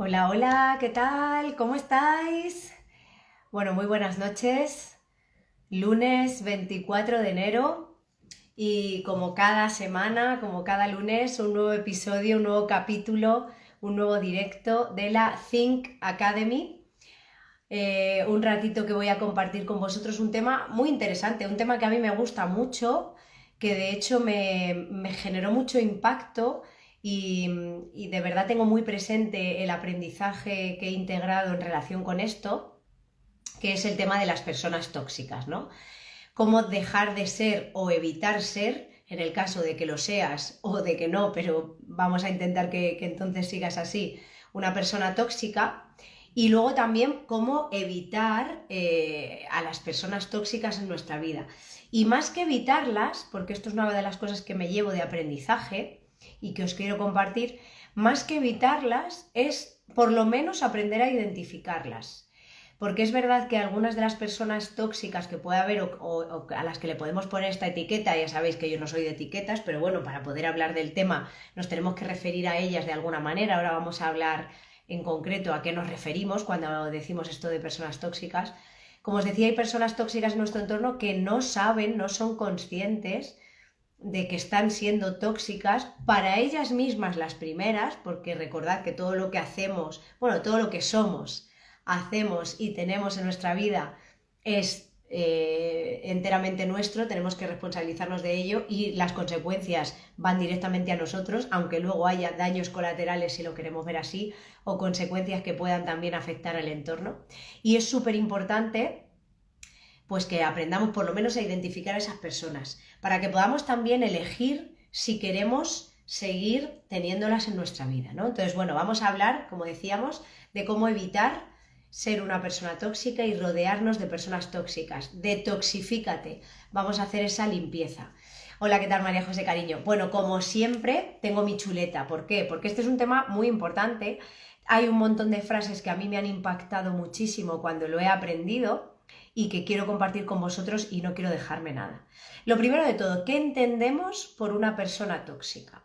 Hola, hola, ¿qué tal? ¿Cómo estáis? Bueno, muy buenas noches. Lunes 24 de enero y como cada semana, como cada lunes, un nuevo episodio, un nuevo capítulo, un nuevo directo de la Think Academy. Un ratito que voy a compartir con vosotros un tema muy interesante, un tema que a mí me gusta mucho, que de hecho me generó mucho impacto y de verdad tengo muy presente el aprendizaje que he integrado en relación con esto, que es el tema de las personas tóxicas, ¿no? Cómo dejar de ser o evitar ser, en el caso de que lo seas o de que no, pero vamos a intentar que entonces sigas así, una persona tóxica. Y luego también cómo evitar a las personas tóxicas en nuestra vida. Y más que evitarlas, porque esto es una de las cosas que me llevo de aprendizaje y que os quiero compartir, más que evitarlas es por lo menos aprender a identificarlas. Porque es verdad que algunas de las personas tóxicas que puede haber o a las que le podemos poner esta etiqueta, ya sabéis que yo no soy de etiquetas, pero bueno, para poder hablar del tema nos tenemos que referir a ellas de alguna manera. Ahora vamos a hablar en concreto a qué nos referimos cuando decimos esto de personas tóxicas. Como os decía, hay personas tóxicas en nuestro entorno que no saben, no son conscientes de que están siendo tóxicas para ellas mismas las primeras, porque recordad que todo lo que hacemos, bueno, todo lo que somos, hacemos y tenemos en nuestra vida es enteramente nuestro, tenemos que responsabilizarnos de ello y las consecuencias van directamente a nosotros, aunque luego haya daños colaterales si lo queremos ver así, o consecuencias que puedan también afectar al entorno. Y es súper importante pues que aprendamos por lo menos a identificar a esas personas, para que podamos también elegir si queremos seguir teniéndolas en nuestra vida, ¿no? Entonces, bueno, vamos a hablar, como decíamos, de cómo evitar ser una persona tóxica y rodearnos de personas tóxicas. Detoxifícate. Vamos a hacer esa limpieza. Hola, ¿qué tal, María José, cariño? Bueno, como siempre, tengo mi chuleta. ¿Por qué? Porque este es un tema muy importante. Hay un montón de frases que a mí me han impactado muchísimo cuando lo he aprendido y que quiero compartir con vosotros y no quiero dejarme nada. Lo primero de todo, ¿qué entendemos por una persona tóxica?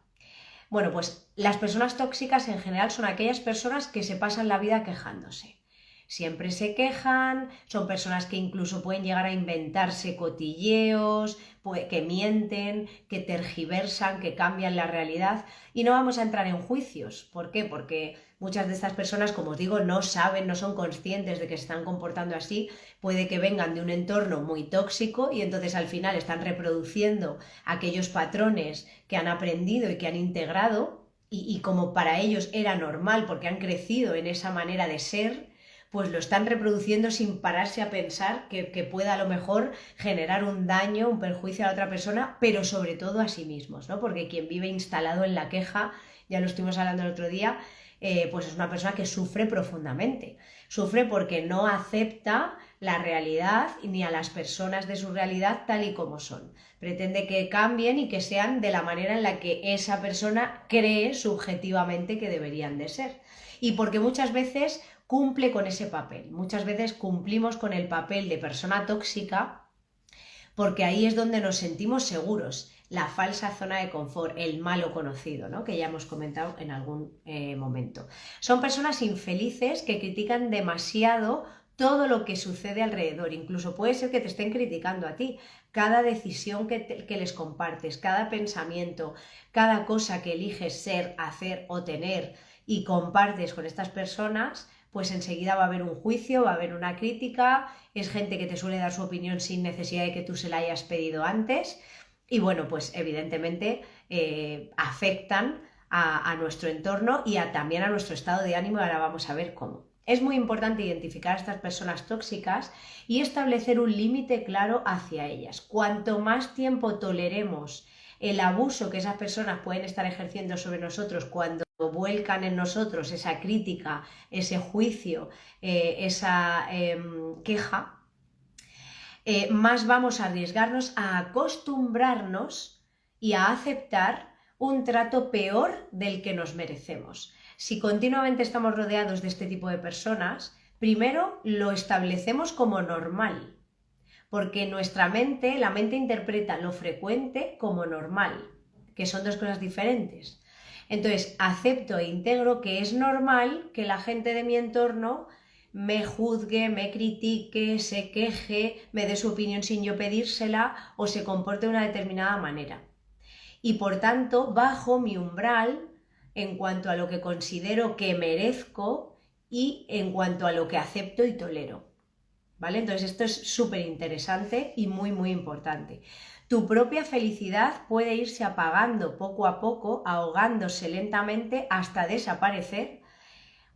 Bueno, pues las personas tóxicas en general son aquellas personas que se pasan la vida quejándose. Siempre se quejan, son personas que incluso pueden llegar a inventarse cotilleos, que mienten, que tergiversan, que cambian la realidad y no vamos a entrar en juicios. ¿Por qué? Porque muchas de estas personas, como os digo, no saben, no son conscientes de que se están comportando así, puede que vengan de un entorno muy tóxico y entonces al final están reproduciendo aquellos patrones que han aprendido y que han integrado y como para ellos era normal porque han crecido en esa manera de ser, pues lo están reproduciendo sin pararse a pensar que pueda a lo mejor generar un daño, un perjuicio a la otra persona, pero sobre todo a sí mismos, ¿no? Porque quien vive instalado en la queja, ya lo estuvimos hablando el otro día, pues es una persona que sufre profundamente. Sufre porque no acepta la realidad ni a las personas de su realidad tal y como son. Pretende que cambien y que sean de la manera en la que esa persona cree subjetivamente que deberían de ser. Y porque muchas veces cumple con ese papel. Muchas veces cumplimos con el papel de persona tóxica porque ahí es donde nos sentimos seguros, la falsa zona de confort, el malo conocido, ¿no? Que ya hemos comentado en algún momento. Son personas infelices que critican demasiado todo lo que sucede alrededor, incluso puede ser que te estén criticando a ti, cada decisión que les compartes, cada pensamiento, cada cosa que eliges ser, hacer o tener y compartes con estas personas, pues enseguida va a haber un juicio, va a haber una crítica, es gente que te suele dar su opinión sin necesidad de que tú se la hayas pedido antes y bueno, pues evidentemente afectan a nuestro entorno y también a nuestro estado de ánimo y ahora vamos a ver cómo. Es muy importante identificar a estas personas tóxicas y establecer un límite claro hacia ellas. Cuanto más tiempo toleremos el abuso que esas personas pueden estar ejerciendo sobre nosotros cuando vuelcan en nosotros esa crítica, ese juicio, esa queja, más vamos a arriesgarnos a acostumbrarnos y a aceptar un trato peor del que nos merecemos. Si continuamente estamos rodeados de este tipo de personas, primero lo establecemos como normal, porque nuestra mente, la mente interpreta lo frecuente como normal, que son dos cosas diferentes. Entonces, acepto e integro que es normal que la gente de mi entorno me juzgue, me critique, se queje, me dé su opinión sin yo pedírsela o se comporte de una determinada manera. Y por tanto, bajo mi umbral en cuanto a lo que considero que merezco y en cuanto a lo que acepto y tolero. ¿Vale? Entonces esto es súper interesante y muy, muy importante. Tu propia felicidad puede irse apagando poco a poco, ahogándose lentamente hasta desaparecer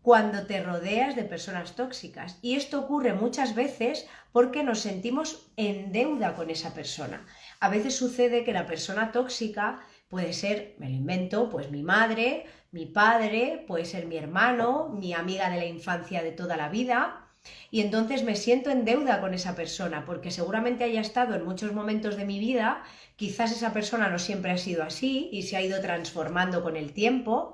cuando te rodeas de personas tóxicas. Y esto ocurre muchas veces porque nos sentimos en deuda con esa persona. A veces sucede que la persona tóxica puede ser, me lo invento, pues mi madre, mi padre, puede ser mi hermano, mi amiga de la infancia de toda la vida. Y entonces me siento en deuda con esa persona porque seguramente haya estado en muchos momentos de mi vida, quizás esa persona no siempre ha sido así y se ha ido transformando con el tiempo,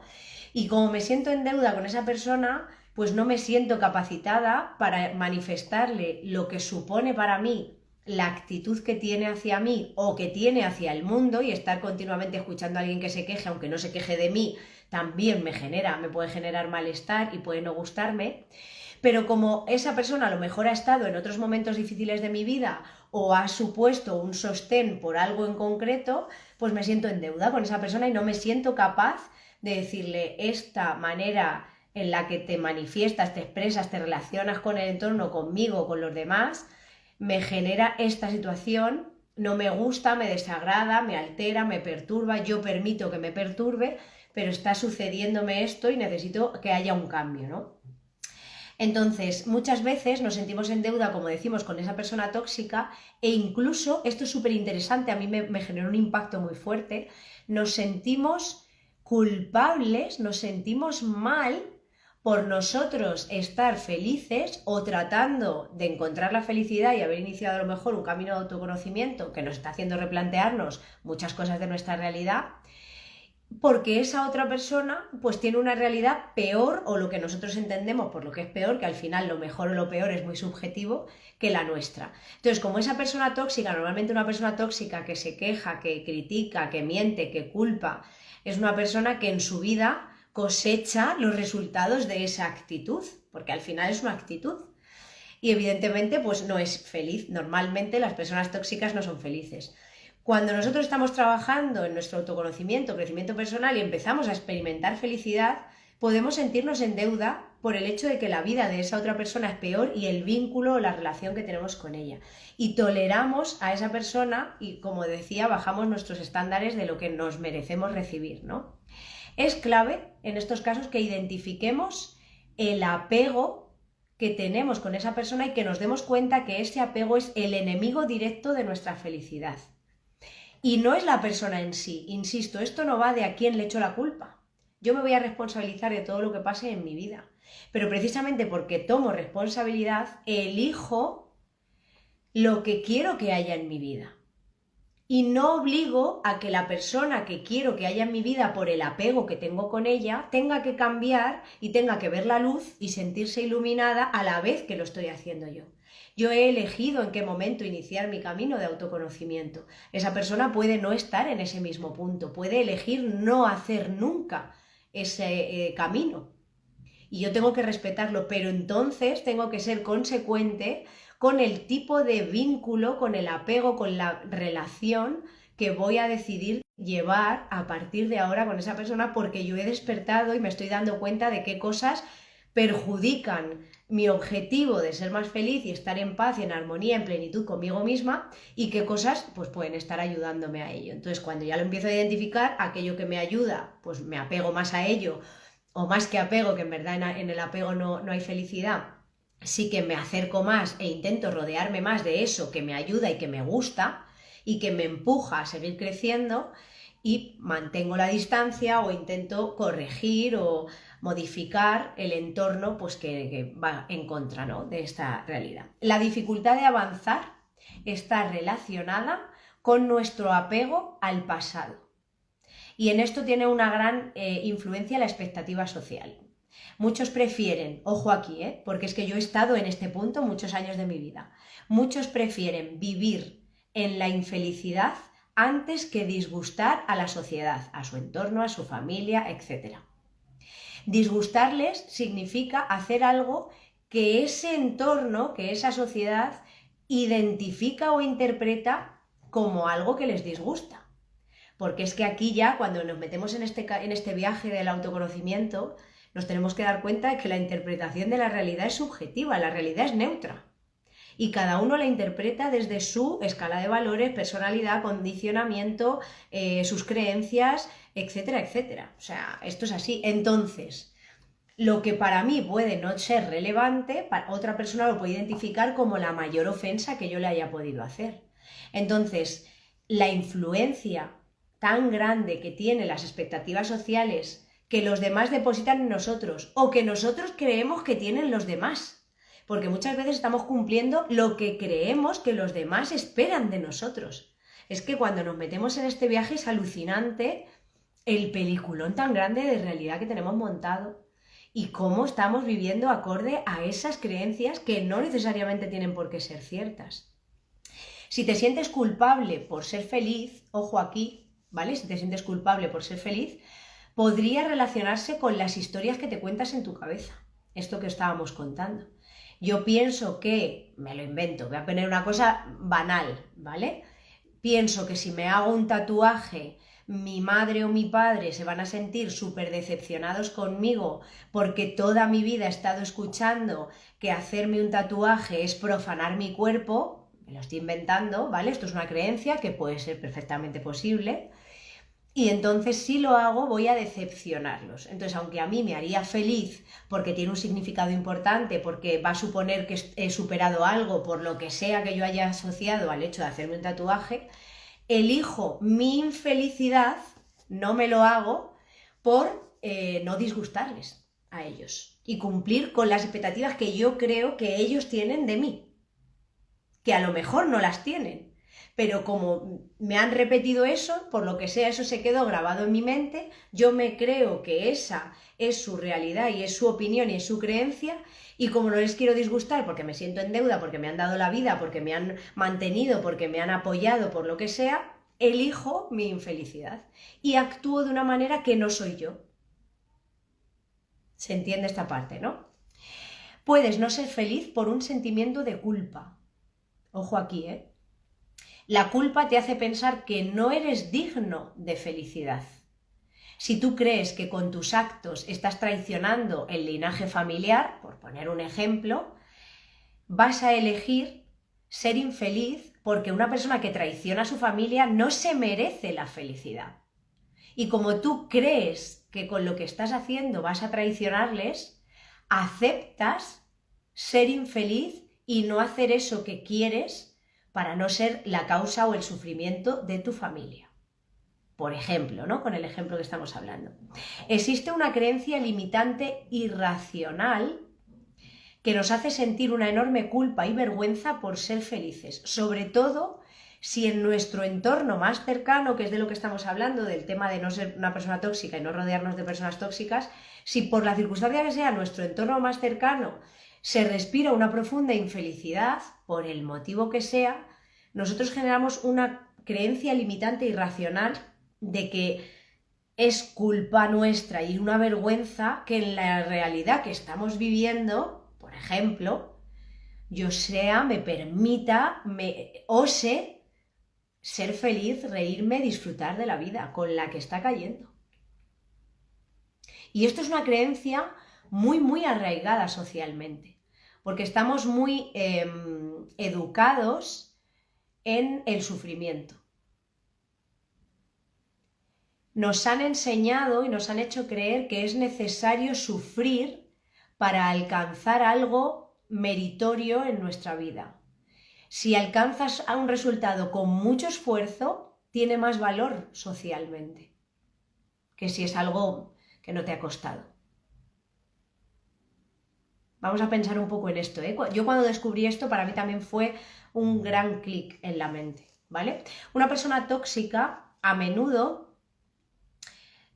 y como me siento en deuda con esa persona, pues no me siento capacitada para manifestarle lo que supone para mí la actitud que tiene hacia mí o que tiene hacia el mundo, y estar continuamente escuchando a alguien que se queje, aunque no se queje de mí, también me puede generar malestar y puede no gustarme. Pero como esa persona a lo mejor ha estado en otros momentos difíciles de mi vida o ha supuesto un sostén por algo en concreto, pues me siento en deuda con esa persona y no me siento capaz de decirle: esta manera en la que te manifiestas, te expresas, te relacionas con el entorno, conmigo, con los demás, me genera esta situación, no me gusta, me desagrada, me altera, me perturba, yo permito que me perturbe, pero está sucediéndome esto y necesito que haya un cambio, ¿no? Entonces, muchas veces nos sentimos en deuda, como decimos, con esa persona tóxica, e incluso, esto es súper interesante, a mí me generó un impacto muy fuerte, nos sentimos culpables, nos sentimos mal por nosotros estar felices o tratando de encontrar la felicidad y haber iniciado a lo mejor un camino de autoconocimiento que nos está haciendo replantearnos muchas cosas de nuestra realidad, porque esa otra persona pues tiene una realidad peor, o lo que nosotros entendemos por lo que es peor, que al final lo mejor o lo peor es muy subjetivo, que la nuestra. Entonces, como esa persona tóxica, normalmente una persona tóxica que se queja, que critica, que miente, que culpa, es una persona que en su vida cosecha los resultados de esa actitud, porque al final es una actitud. Y evidentemente pues no es feliz. Normalmente las personas tóxicas no son felices. Cuando nosotros estamos trabajando en nuestro autoconocimiento, crecimiento personal, y empezamos a experimentar felicidad, podemos sentirnos en deuda por el hecho de que la vida de esa otra persona es peor y el vínculo o la relación que tenemos con ella. Y toleramos a esa persona y, como decía, bajamos nuestros estándares de lo que nos merecemos recibir, ¿no? Es clave en estos casos que identifiquemos el apego que tenemos con esa persona y que nos demos cuenta que ese apego es el enemigo directo de nuestra felicidad. Y no es la persona en sí, insisto, esto no va de a quién le echo la culpa. Yo me voy a responsabilizar de todo lo que pase en mi vida. Pero precisamente porque tomo responsabilidad, elijo lo que quiero que haya en mi vida. Y no obligo a que la persona que quiero que haya en mi vida por el apego que tengo con ella tenga que cambiar y tenga que ver la luz y sentirse iluminada a la vez que lo estoy haciendo yo. Yo he elegido en qué momento iniciar mi camino de autoconocimiento. Esa persona puede no estar en ese mismo punto, puede elegir no hacer nunca ese camino. Y yo tengo que respetarlo, pero entonces tengo que ser consecuente con el tipo de vínculo, con el apego, con la relación que voy a decidir llevar a partir de ahora con esa persona, porque yo he despertado y me estoy dando cuenta de qué cosas perjudican mi objetivo de ser más feliz y estar en paz y en armonía, en plenitud conmigo misma, y qué cosas pues pueden estar ayudándome a ello. Entonces, cuando ya lo empiezo a identificar, aquello que me ayuda, pues me apego más a ello, o más que apego, que en verdad en el apego no hay felicidad, sí que me acerco más e intento rodearme más de eso que me ayuda y que me gusta y que me empuja a seguir creciendo, y mantengo la distancia o intento corregir o modificar el entorno pues que va en contra, ¿no?, de esta realidad. La dificultad de avanzar está relacionada con nuestro apego al pasado. Y en esto tiene una gran influencia la expectativa social. Muchos prefieren, ojo aquí, porque es que yo he estado en este punto muchos años de mi vida, muchos prefieren vivir en la infelicidad antes que disgustar a la sociedad, a su entorno, a su familia, etc. Disgustarles significa hacer algo que ese entorno, que esa sociedad identifica o interpreta como algo que les disgusta. Porque es que aquí ya, cuando nos metemos en este viaje del autoconocimiento, nos tenemos que dar cuenta de que la interpretación de la realidad es subjetiva, la realidad es neutra. Y cada uno la interpreta desde su escala de valores, personalidad, condicionamiento, sus creencias, etcétera, etcétera. O sea, esto es así. Entonces, lo que para mí puede no ser relevante, para otra persona lo puede identificar como la mayor ofensa que yo le haya podido hacer. Entonces, la influencia tan grande que tienen las expectativas sociales que los demás depositan en nosotros o que nosotros creemos que tienen los demás. Porque muchas veces estamos cumpliendo lo que creemos que los demás esperan de nosotros. Es que cuando nos metemos en este viaje es alucinante el peliculón tan grande de realidad que tenemos montado y cómo estamos viviendo acorde a esas creencias que no necesariamente tienen por qué ser ciertas. Si te sientes culpable por ser feliz, ojo aquí, ¿vale? Si te sientes culpable por ser feliz, podría relacionarse con las historias que te cuentas en tu cabeza. Esto que estábamos contando. Yo pienso que, me lo invento, voy a poner una cosa banal, ¿vale? Pienso que si me hago un tatuaje, mi madre o mi padre se van a sentir súper decepcionados conmigo porque toda mi vida he estado escuchando que hacerme un tatuaje es profanar mi cuerpo, me lo estoy inventando, ¿vale? Esto es una creencia que puede ser perfectamente posible. Y entonces si lo hago voy a decepcionarlos. Entonces, aunque a mí me haría feliz porque tiene un significado importante, porque va a suponer que he superado algo por lo que sea que yo haya asociado al hecho de hacerme un tatuaje, elijo mi infelicidad, no me lo hago, por no disgustarles a ellos y cumplir con las expectativas que yo creo que ellos tienen de mí, que a lo mejor no las tienen. Pero como me han repetido eso, por lo que sea, eso se quedó grabado en mi mente, yo me creo que esa es su realidad y es su opinión y es su creencia, y como no les quiero disgustar porque me siento en deuda, porque me han dado la vida, porque me han mantenido, porque me han apoyado, por lo que sea, elijo mi infelicidad y actúo de una manera que no soy yo. ¿Se entiende esta parte, no? Puedes no ser feliz por un sentimiento de culpa. Ojo aquí, ¿eh? La culpa te hace pensar que no eres digno de felicidad. Si tú crees que con tus actos estás traicionando el linaje familiar, por poner un ejemplo, vas a elegir ser infeliz porque una persona que traiciona a su familia no se merece la felicidad. Y como tú crees que con lo que estás haciendo vas a traicionarles, aceptas ser infeliz y no hacer eso que quieres para no ser la causa o el sufrimiento de tu familia. Por ejemplo, ¿no? Con el ejemplo que estamos hablando. Existe una creencia limitante irracional que nos hace sentir una enorme culpa y vergüenza por ser felices, sobre todo si en nuestro entorno más cercano, que es de lo que estamos hablando, del tema de no ser una persona tóxica y no rodearnos de personas tóxicas, si por la circunstancia que sea nuestro entorno más cercano se respira una profunda infelicidad, por el motivo que sea, nosotros generamos una creencia limitante irracional de que es culpa nuestra y una vergüenza que en la realidad que estamos viviendo, por ejemplo, yo me permita, me ose ser feliz, reírme, disfrutar de la vida con la que está cayendo. Y esto es una creencia muy, muy arraigada socialmente, porque estamos muy educados en el sufrimiento. Nos han enseñado y nos han hecho creer que es necesario sufrir para alcanzar algo meritorio en nuestra vida. Si alcanzas a un resultado con mucho esfuerzo, tiene más valor socialmente que si es algo que no te ha costado. Vamos a pensar un poco en esto, ¿eh? Yo cuando descubrí esto, para mí también fue un gran clic en la mente, ¿vale? Una persona tóxica a menudo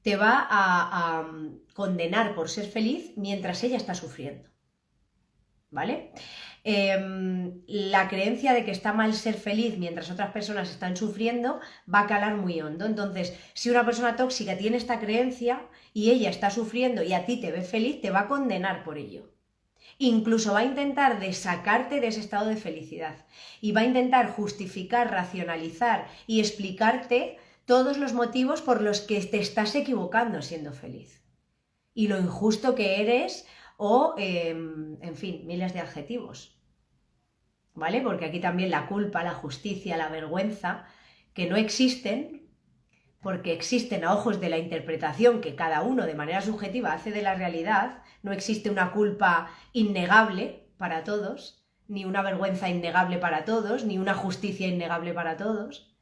te va a condenar por ser feliz mientras ella está sufriendo, ¿vale? la creencia de que está mal ser feliz mientras otras personas están sufriendo va a calar muy hondo. Entonces, si una persona tóxica tiene esta creencia y ella está sufriendo y a ti te ve feliz, te va a condenar por ello. Incluso va a intentar sacarte de ese estado de felicidad y va a intentar justificar, racionalizar y explicarte todos los motivos por los que te estás equivocando siendo feliz y lo injusto que eres o, en fin, miles de adjetivos. ¿Vale? Porque aquí también la culpa, la justicia, la vergüenza, que no existen, porque existen a ojos de la interpretación que cada uno de manera subjetiva hace de la realidad, no existe una culpa innegable para todos, ni una vergüenza innegable para todos, ni una justicia innegable para todos,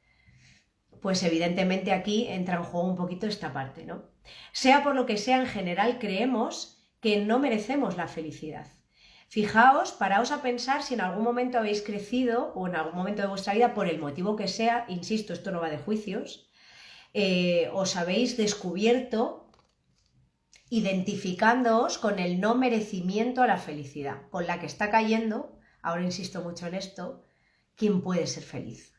pues evidentemente aquí entra en juego un poquito esta parte, ¿no? Sea por lo que sea, en general creemos que no merecemos la felicidad. Fijaos, paraos a pensar si en algún momento habéis crecido o en algún momento de vuestra vida, por el motivo que sea, insisto, esto no va de juicios, os habéis descubierto identificándoos con el no merecimiento a la felicidad, con la que está cayendo, ahora insisto mucho en esto, ¿quién puede ser feliz?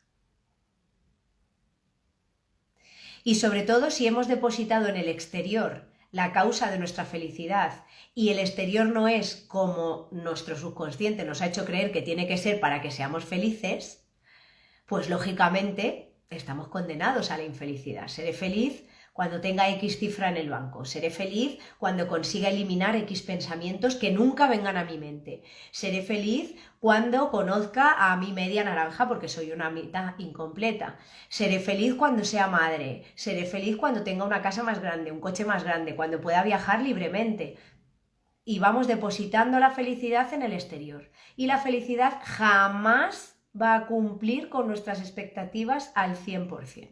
Y sobre todo si hemos depositado en el exterior la causa de nuestra felicidad y el exterior no es como nuestro subconsciente nos ha hecho creer que tiene que ser para que seamos felices, pues lógicamente estamos condenados a la infelicidad. Seré feliz cuando tenga X cifra en el banco, seré feliz cuando consiga eliminar X pensamientos que nunca vengan a mi mente, seré feliz cuando conozca a mi media naranja porque soy una mitad incompleta, seré feliz cuando sea madre, seré feliz cuando tenga una casa más grande, un coche más grande, cuando pueda viajar libremente. Y vamos depositando la felicidad en el exterior. Y la felicidad jamás va a cumplir con nuestras expectativas al 100%.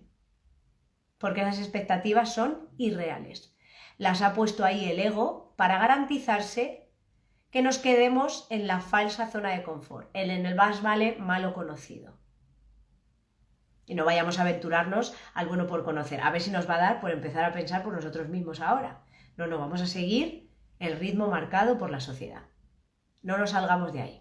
Porque esas expectativas son irreales. Las ha puesto ahí el ego para garantizarse que nos quedemos en la falsa zona de confort, en el más vale malo conocido. Y no vayamos a aventurarnos al bueno por conocer, a ver si nos va a dar por empezar a pensar por nosotros mismos ahora. No, vamos a seguir el ritmo marcado por la sociedad. No nos salgamos de ahí.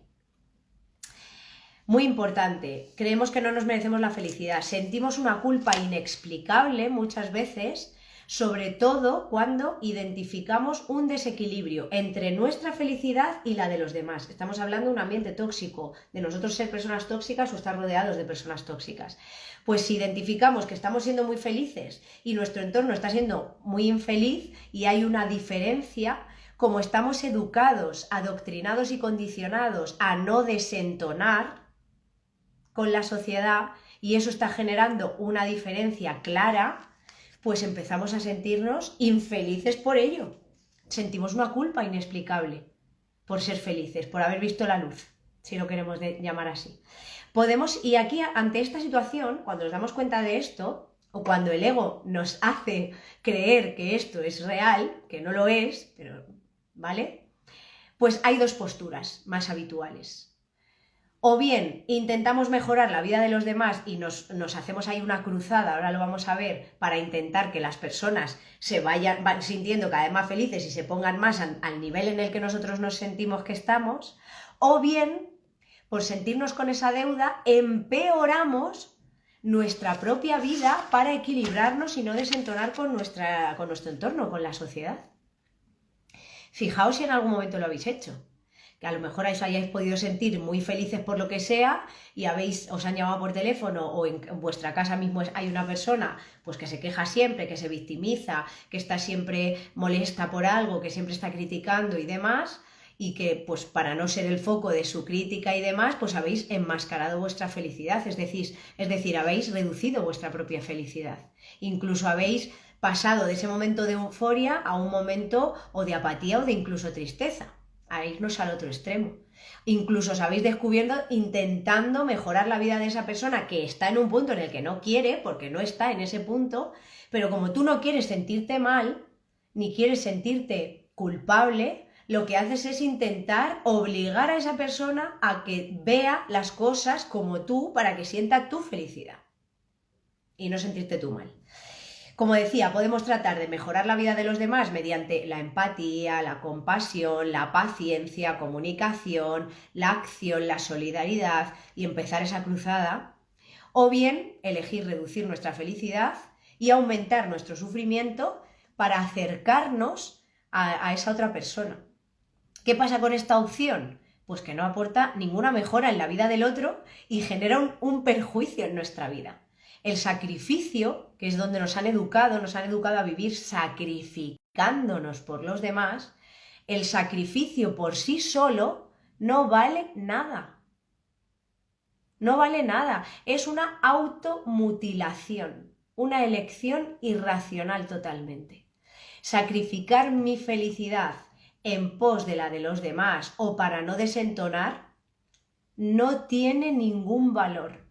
Muy importante, creemos que no nos merecemos la felicidad, sentimos una culpa inexplicable muchas veces, sobre todo cuando identificamos un desequilibrio entre nuestra felicidad y la de los demás. Estamos hablando de un ambiente tóxico, de nosotros ser personas tóxicas o estar rodeados de personas tóxicas. Pues si identificamos que estamos siendo muy felices y nuestro entorno está siendo muy infeliz y hay una diferencia, como estamos educados, adoctrinados y condicionados a no desentonar con la sociedad y eso está generando una diferencia clara, pues empezamos a sentirnos infelices por ello. Sentimos una culpa inexplicable por ser felices, por haber visto la luz, si lo queremos llamar así. Y aquí, ante esta situación, cuando nos damos cuenta de esto, o cuando el ego nos hace creer que esto es real, que no lo es, pero ¿vale? Pues hay dos posturas más habituales. O bien intentamos mejorar la vida de los demás y nos hacemos ahí una cruzada, ahora lo vamos a ver, para intentar que las personas se van sintiendo cada vez más felices y se pongan más al nivel en el que nosotros nos sentimos que estamos, o bien, por sentirnos con esa deuda, empeoramos nuestra propia vida para equilibrarnos y no desentonar con nuestro entorno, con la sociedad. Fijaos si en algún momento lo habéis hecho. Que a lo mejor os hayáis podido sentir muy felices por lo que sea y os han llamado por teléfono o en vuestra casa mismo hay una persona pues que se queja siempre, que se victimiza, que está siempre molesta por algo, que siempre está criticando y demás, y que pues para no ser el foco de su crítica y demás, pues habéis enmascarado vuestra felicidad, es decir, habéis reducido vuestra propia felicidad. Incluso habéis pasado de ese momento de euforia a un momento o de apatía o de incluso tristeza, a irnos al otro extremo. Incluso os habéis descubierto intentando mejorar la vida de esa persona que está en un punto en el que no quiere, porque no está en ese punto, pero como tú no quieres sentirte mal, ni quieres sentirte culpable, lo que haces es intentar obligar a esa persona a que vea las cosas como tú para que sienta tu felicidad y no sentirte tú mal. Como decía, podemos tratar de mejorar la vida de los demás mediante la empatía, la compasión, la paciencia, comunicación, la acción, la solidaridad y empezar esa cruzada, o bien elegir reducir nuestra felicidad y aumentar nuestro sufrimiento para acercarnos a esa otra persona. ¿Qué pasa con esta opción? Pues que no aporta ninguna mejora en la vida del otro y genera un perjuicio en nuestra vida. El sacrificio, que es donde nos han educado a vivir sacrificándonos por los demás, el sacrificio por sí solo no vale nada. No vale nada, es una automutilación, una elección irracional totalmente. Sacrificar mi felicidad en pos de la de los demás o para no desentonar no tiene ningún valor.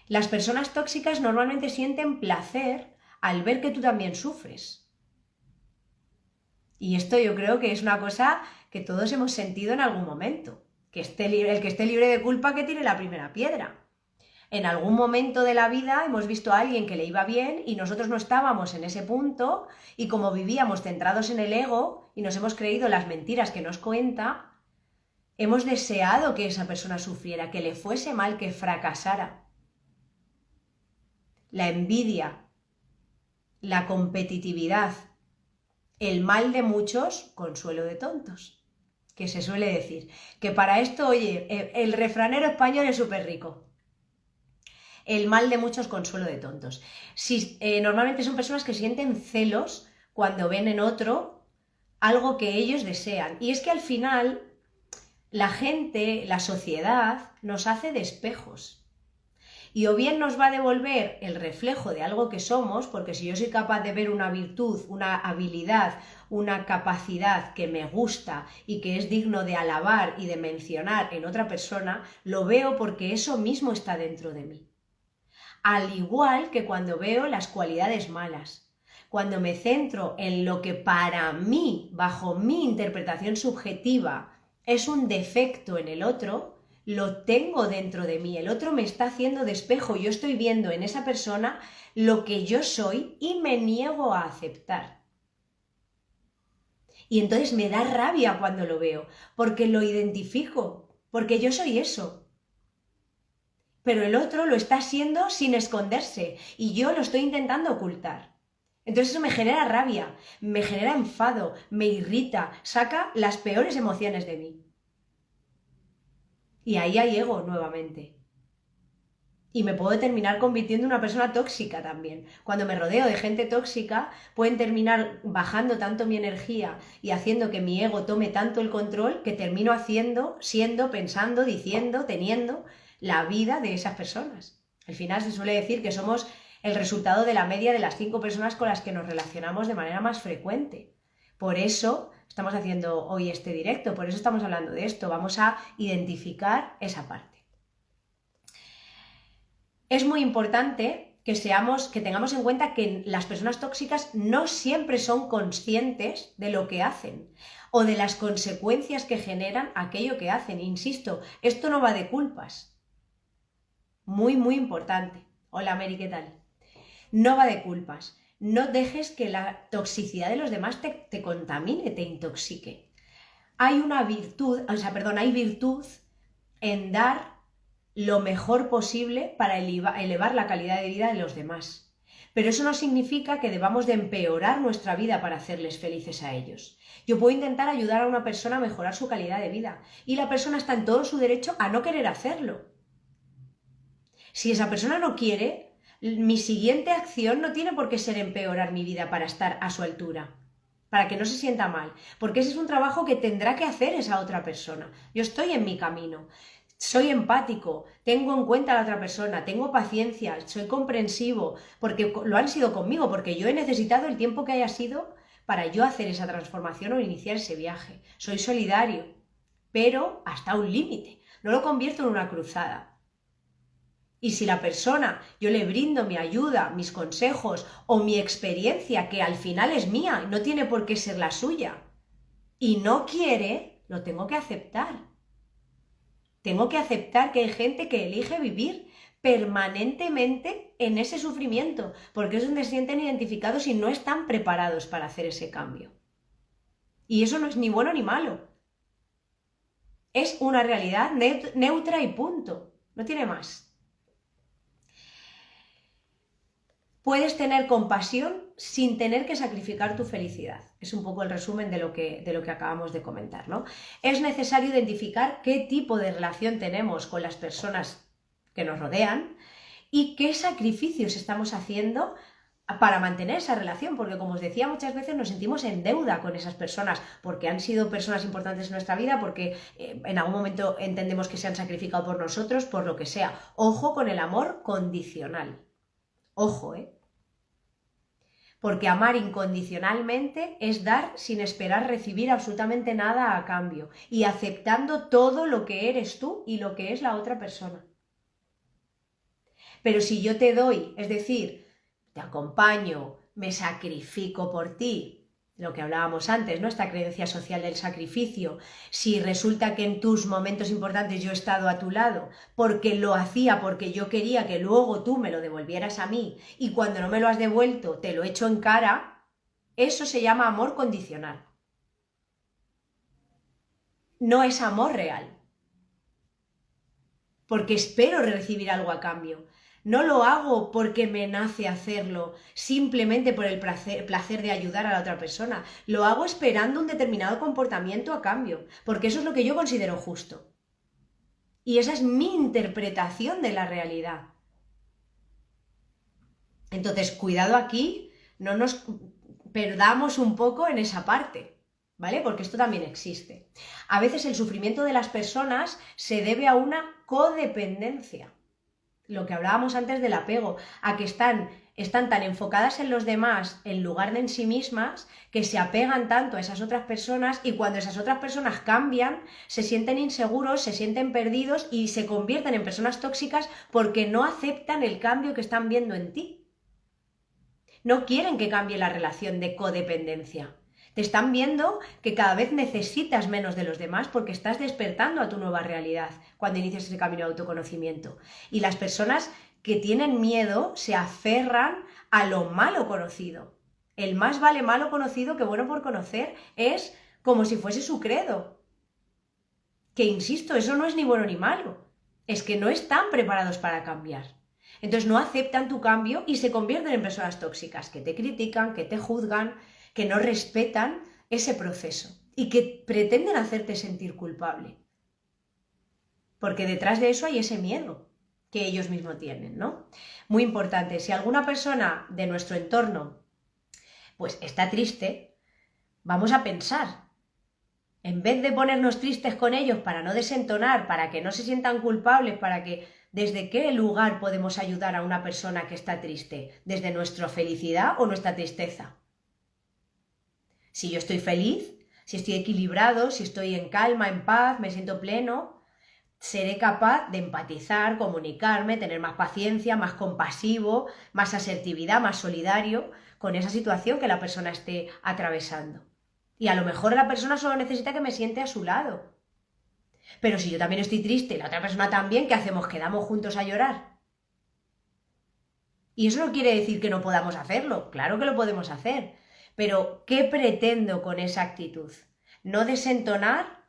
Las personas tóxicas normalmente sienten placer al ver que tú también sufres. Y esto yo creo que es una cosa que todos hemos sentido en algún momento. El que esté libre de culpa, que tire la primera piedra. En algún momento de la vida hemos visto a alguien que le iba bien y nosotros no estábamos en ese punto, y como vivíamos centrados en el ego y nos hemos creído las mentiras que nos cuenta, hemos deseado que esa persona sufriera, que le fuese mal, que fracasara. La envidia, la competitividad, el mal de muchos, consuelo de tontos, que se suele decir. Que para esto, oye, el refranero español es súper rico. El mal de muchos, consuelo de tontos. Normalmente son personas que sienten celos cuando ven en otro algo que ellos desean. Y es que al final la gente, la sociedad, nos hace de espejos. Y o bien nos va a devolver el reflejo de algo que somos, porque si yo soy capaz de ver una virtud, una habilidad, una capacidad que me gusta y que es digno de alabar y de mencionar en otra persona, lo veo porque eso mismo está dentro de mí. Al igual que cuando veo las cualidades malas, cuando me centro en lo que para mí, bajo mi interpretación subjetiva, es un defecto en el otro, lo tengo dentro de mí, el otro me está haciendo de espejo, yo estoy viendo en esa persona lo que yo soy y me niego a aceptar. Y entonces me da rabia cuando lo veo, porque lo identifico, porque yo soy eso. Pero el otro lo está haciendo sin esconderse y yo lo estoy intentando ocultar. Entonces eso me genera rabia, me genera enfado, me irrita, saca las peores emociones de mí. Y ahí hay ego nuevamente. Y me puedo terminar convirtiendo en una persona tóxica también. Cuando me rodeo de gente tóxica, pueden terminar bajando tanto mi energía y haciendo que mi ego tome tanto el control que termino siendo, pensando, diciendo, teniendo la vida de esas personas. Al final se suele decir que somos el resultado de la media de las 5 personas con las que nos relacionamos de manera más frecuente. Por eso estamos haciendo hoy este directo, por eso estamos hablando de esto. Vamos a identificar esa parte. Es muy importante que tengamos en cuenta que las personas tóxicas no siempre son conscientes de lo que hacen o de las consecuencias que generan aquello que hacen. Insisto, esto no va de culpas. Muy, muy importante. Hola, Mary, ¿qué tal? No va de culpas. No dejes que la toxicidad de los demás te contamine, te intoxique. Hay virtud en dar lo mejor posible para elevar la calidad de vida de los demás. Pero eso no significa que debamos de empeorar nuestra vida para hacerles felices a ellos. Yo puedo intentar ayudar a una persona a mejorar su calidad de vida y la persona está en todo su derecho a no querer hacerlo. Si esa persona no quiere, mi siguiente acción no tiene por qué ser empeorar mi vida para estar a su altura, para que no se sienta mal, porque ese es un trabajo que tendrá que hacer esa otra persona. Yo estoy en mi camino. Soy empático, tengo en cuenta a la otra persona, tengo paciencia, soy comprensivo, porque lo han sido conmigo, porque yo he necesitado el tiempo que haya sido para yo hacer esa transformación o iniciar ese viaje. Soy solidario, pero hasta un límite. No lo convierto en una cruzada. Y si la persona, yo le brindo mi ayuda, mis consejos o mi experiencia, que al final es mía, no tiene por qué ser la suya, y no quiere, lo tengo que aceptar. Tengo que aceptar que hay gente que elige vivir permanentemente en ese sufrimiento, porque es donde se sienten identificados y no están preparados para hacer ese cambio. Y eso no es ni bueno ni malo. Es una realidad neutra y punto. No tiene más. Puedes tener compasión sin tener que sacrificar tu felicidad. Es un poco el resumen de lo que acabamos de comentar, ¿no? Es necesario identificar qué tipo de relación tenemos con las personas que nos rodean y qué sacrificios estamos haciendo para mantener esa relación, porque como os decía, muchas veces nos sentimos en deuda con esas personas, porque han sido personas importantes en nuestra vida, porque en algún momento entendemos que se han sacrificado por nosotros, por lo que sea. Ojo con el amor condicional. Ojo, porque amar incondicionalmente es dar sin esperar recibir absolutamente nada a cambio y aceptando todo lo que eres tú y lo que es la otra persona. Pero si yo te doy, es decir, te acompaño, me sacrifico por ti, lo que hablábamos antes, ¿no? Esta creencia social del sacrificio. Si resulta que en tus momentos importantes yo he estado a tu lado porque lo hacía, porque yo quería que luego tú me lo devolvieras a mí y cuando no me lo has devuelto te lo echo en cara, eso se llama amor condicional. No es amor real. Porque espero recibir algo a cambio. No lo hago porque me nace hacerlo, simplemente por el placer de ayudar a la otra persona. Lo hago esperando un determinado comportamiento a cambio, porque eso es lo que yo considero justo. Y esa es mi interpretación de la realidad. Entonces, cuidado aquí, no nos perdamos un poco en esa parte, ¿vale? Porque esto también existe. A veces el sufrimiento de las personas se debe a una codependencia. Lo que hablábamos antes del apego, a que están tan enfocadas en los demás en lugar de en sí mismas, que se apegan tanto a esas otras personas y cuando esas otras personas cambian, se sienten inseguros, se sienten perdidos y se convierten en personas tóxicas porque no aceptan el cambio que están viendo en ti. No quieren que cambie la relación de codependencia. Te están viendo que cada vez necesitas menos de los demás porque estás despertando a tu nueva realidad cuando inicias ese camino de autoconocimiento. Y las personas que tienen miedo se aferran a lo malo conocido. El más vale malo conocido que bueno por conocer es como si fuese su credo. Que insisto, eso no es ni bueno ni malo. Es que no están preparados para cambiar. Entonces no aceptan tu cambio y se convierten en personas tóxicas que te critican, que te juzgan, que no respetan ese proceso y que pretenden hacerte sentir culpable. Porque detrás de eso hay ese miedo que ellos mismos tienen, ¿no? Muy importante, si alguna persona de nuestro entorno pues está triste, vamos a pensar, en vez de ponernos tristes con ellos para no desentonar, para que no se sientan culpables, para que ¿desde qué lugar podemos ayudar a una persona que está triste? ¿Desde nuestra felicidad o nuestra tristeza? Si yo estoy feliz, si estoy equilibrado, si estoy en calma, en paz, me siento pleno, seré capaz de empatizar, comunicarme, tener más paciencia, más compasivo, más asertividad, más solidario con esa situación que la persona esté atravesando. Y a lo mejor la persona solo necesita que me siente a su lado. Pero si yo también estoy triste y la otra persona también, ¿qué hacemos? ¿Quedamos juntos a llorar? Y eso no quiere decir que no podamos hacerlo, claro que lo podemos hacer. Pero, ¿qué pretendo con esa actitud? ¿No desentonar?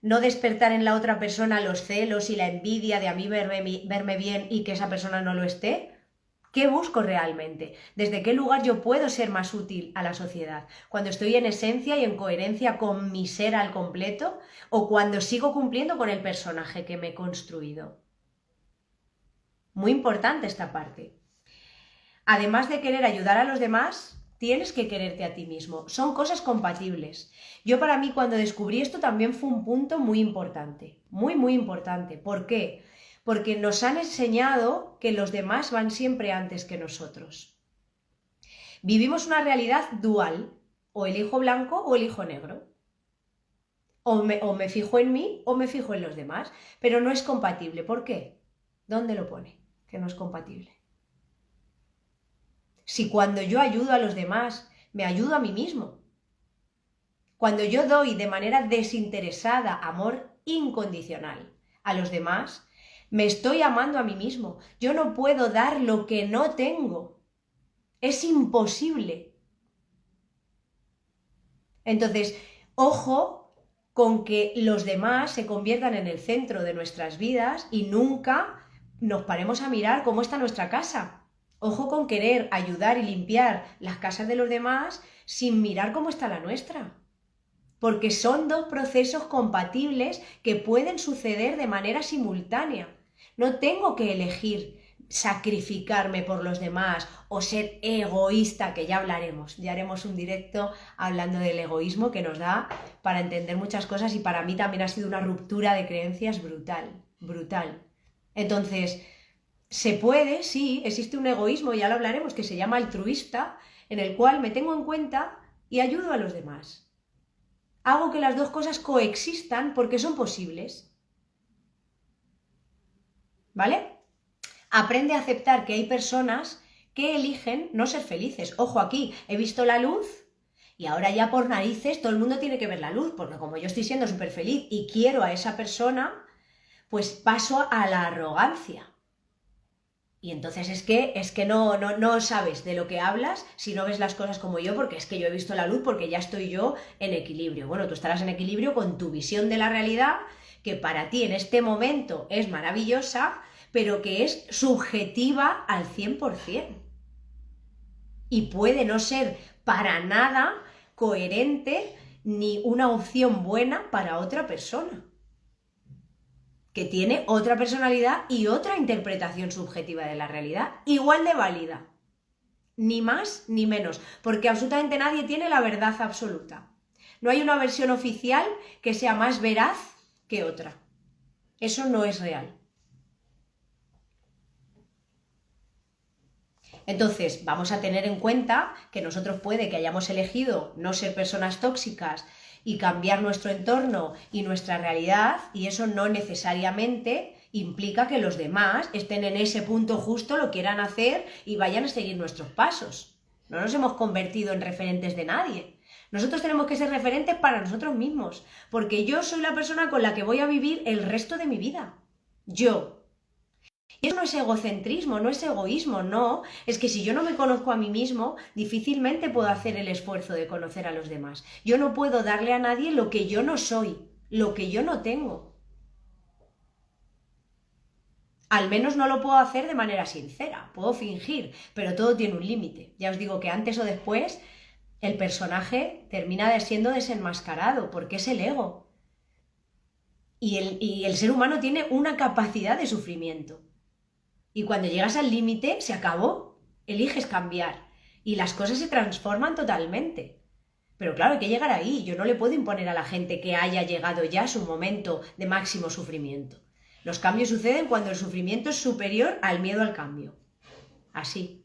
¿No despertar en la otra persona los celos y la envidia de a mí verme bien y que esa persona no lo esté? ¿Qué busco realmente? ¿Desde qué lugar yo puedo ser más útil a la sociedad? ¿Cuando estoy en esencia y en coherencia con mi ser al completo? ¿O cuando sigo cumpliendo con el personaje que me he construido? Muy importante esta parte. Además de querer ayudar a los demás, tienes que quererte a ti mismo. Son cosas compatibles. Yo para mí cuando descubrí esto también fue un punto muy importante. Muy, muy importante. ¿Por qué? Porque nos han enseñado que los demás van siempre antes que nosotros. Vivimos una realidad dual. O elijo blanco o elijo negro. O me fijo en mí o me fijo en los demás. Pero no es compatible. ¿Por qué? ¿Dónde lo pone? Que no es compatible. Si cuando yo ayudo a los demás, me ayudo a mí mismo. Cuando yo doy de manera desinteresada amor incondicional a los demás, Me estoy amando a mí mismo. Yo no puedo dar lo que no tengo. Es imposible. Entonces, ojo con que los demás se conviertan en el centro de nuestras vidas y nunca nos paremos a mirar cómo está nuestra casa. Ojo con querer ayudar y limpiar las casas de los demás sin mirar cómo está la nuestra. Porque son dos procesos compatibles que pueden suceder de manera simultánea. No tengo que elegir sacrificarme por los demás o ser egoísta, que ya hablaremos, ya haremos un directo hablando del egoísmo que nos da para entender muchas cosas y para mí también ha sido una ruptura de creencias brutal, brutal. Entonces, se puede, sí, existe un egoísmo, ya lo hablaremos, que se llama altruista, en el cual me tengo en cuenta y ayudo a los demás. Hago que las dos cosas coexistan porque son posibles. ¿Vale? Aprende a aceptar que hay personas que eligen no ser felices. Ojo aquí, he visto la luz y ahora ya por narices todo el mundo tiene que ver la luz, porque como yo estoy siendo súper feliz y quiero a esa persona, pues paso a la arrogancia. Y entonces es que no sabes de lo que hablas si no ves las cosas como yo, porque es que yo he visto la luz porque ya estoy yo en equilibrio. Bueno, tú estarás en equilibrio con tu visión de la realidad, que para ti en este momento es maravillosa, pero que es subjetiva al 100%. Y puede no ser para nada coherente ni una opción buena para otra persona, que tiene otra personalidad y otra interpretación subjetiva de la realidad, igual de válida, ni más ni menos, porque absolutamente nadie tiene la verdad absoluta. No hay una versión oficial que sea más veraz que otra. Eso no es real. Entonces, vamos a tener en cuenta que nosotros puede que hayamos elegido no ser personas tóxicas y cambiar nuestro entorno y nuestra realidad, y eso no necesariamente implica que los demás estén en ese punto justo, lo quieran hacer y vayan a seguir nuestros pasos. No nos hemos convertido en referentes de nadie. Nosotros tenemos que ser referentes para nosotros mismos, porque yo soy la persona con la que voy a vivir el resto de mi vida. Yo. Y eso no es egocentrismo, no es egoísmo, no. Es que si yo no me conozco a mí mismo, difícilmente puedo hacer el esfuerzo de conocer a los demás. Yo no puedo darle a nadie lo que yo no soy, lo que yo no tengo. Al menos no lo puedo hacer de manera sincera, puedo fingir, pero todo tiene un límite. Ya os digo que antes o después el personaje termina siendo desenmascarado, porque es el ego. Y el ser humano tiene una capacidad de sufrimiento. Y cuando llegas al límite, se acabó. Eliges cambiar. Y las cosas se transforman totalmente. Pero claro, hay que llegar ahí. Yo no le puedo imponer a la gente que haya llegado ya a su momento de máximo sufrimiento. Los cambios suceden cuando el sufrimiento es superior al miedo al cambio. Así.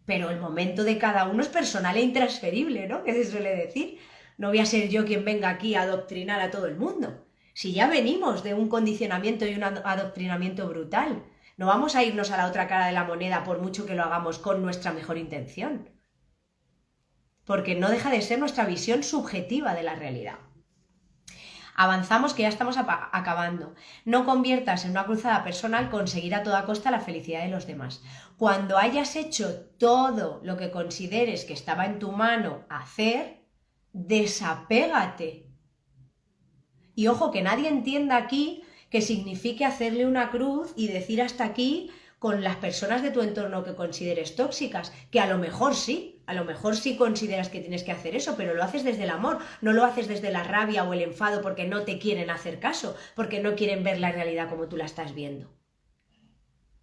Pero el momento de cada uno es personal e intransferible, ¿no? Que se suele decir. No voy a ser yo quien venga aquí a adoctrinar a todo el mundo. Si ya venimos de un condicionamiento y un adoctrinamiento brutal. No vamos a irnos a la otra cara de la moneda por mucho que lo hagamos con nuestra mejor intención. Porque no deja de ser nuestra visión subjetiva de la realidad. Avanzamos, que ya estamos acabando. No conviertas en una cruzada personal conseguir a toda costa la felicidad de los demás. Cuando hayas hecho todo lo que consideres que estaba en tu mano hacer, desapégate. Y ojo, que nadie entienda aquí que signifique hacerle una cruz y decir hasta aquí con las personas de tu entorno que consideres tóxicas, que a lo mejor sí consideras que tienes que hacer eso, pero lo haces desde el amor, no lo haces desde la rabia o el enfado porque no te quieren hacer caso, porque no quieren ver la realidad como tú la estás viendo.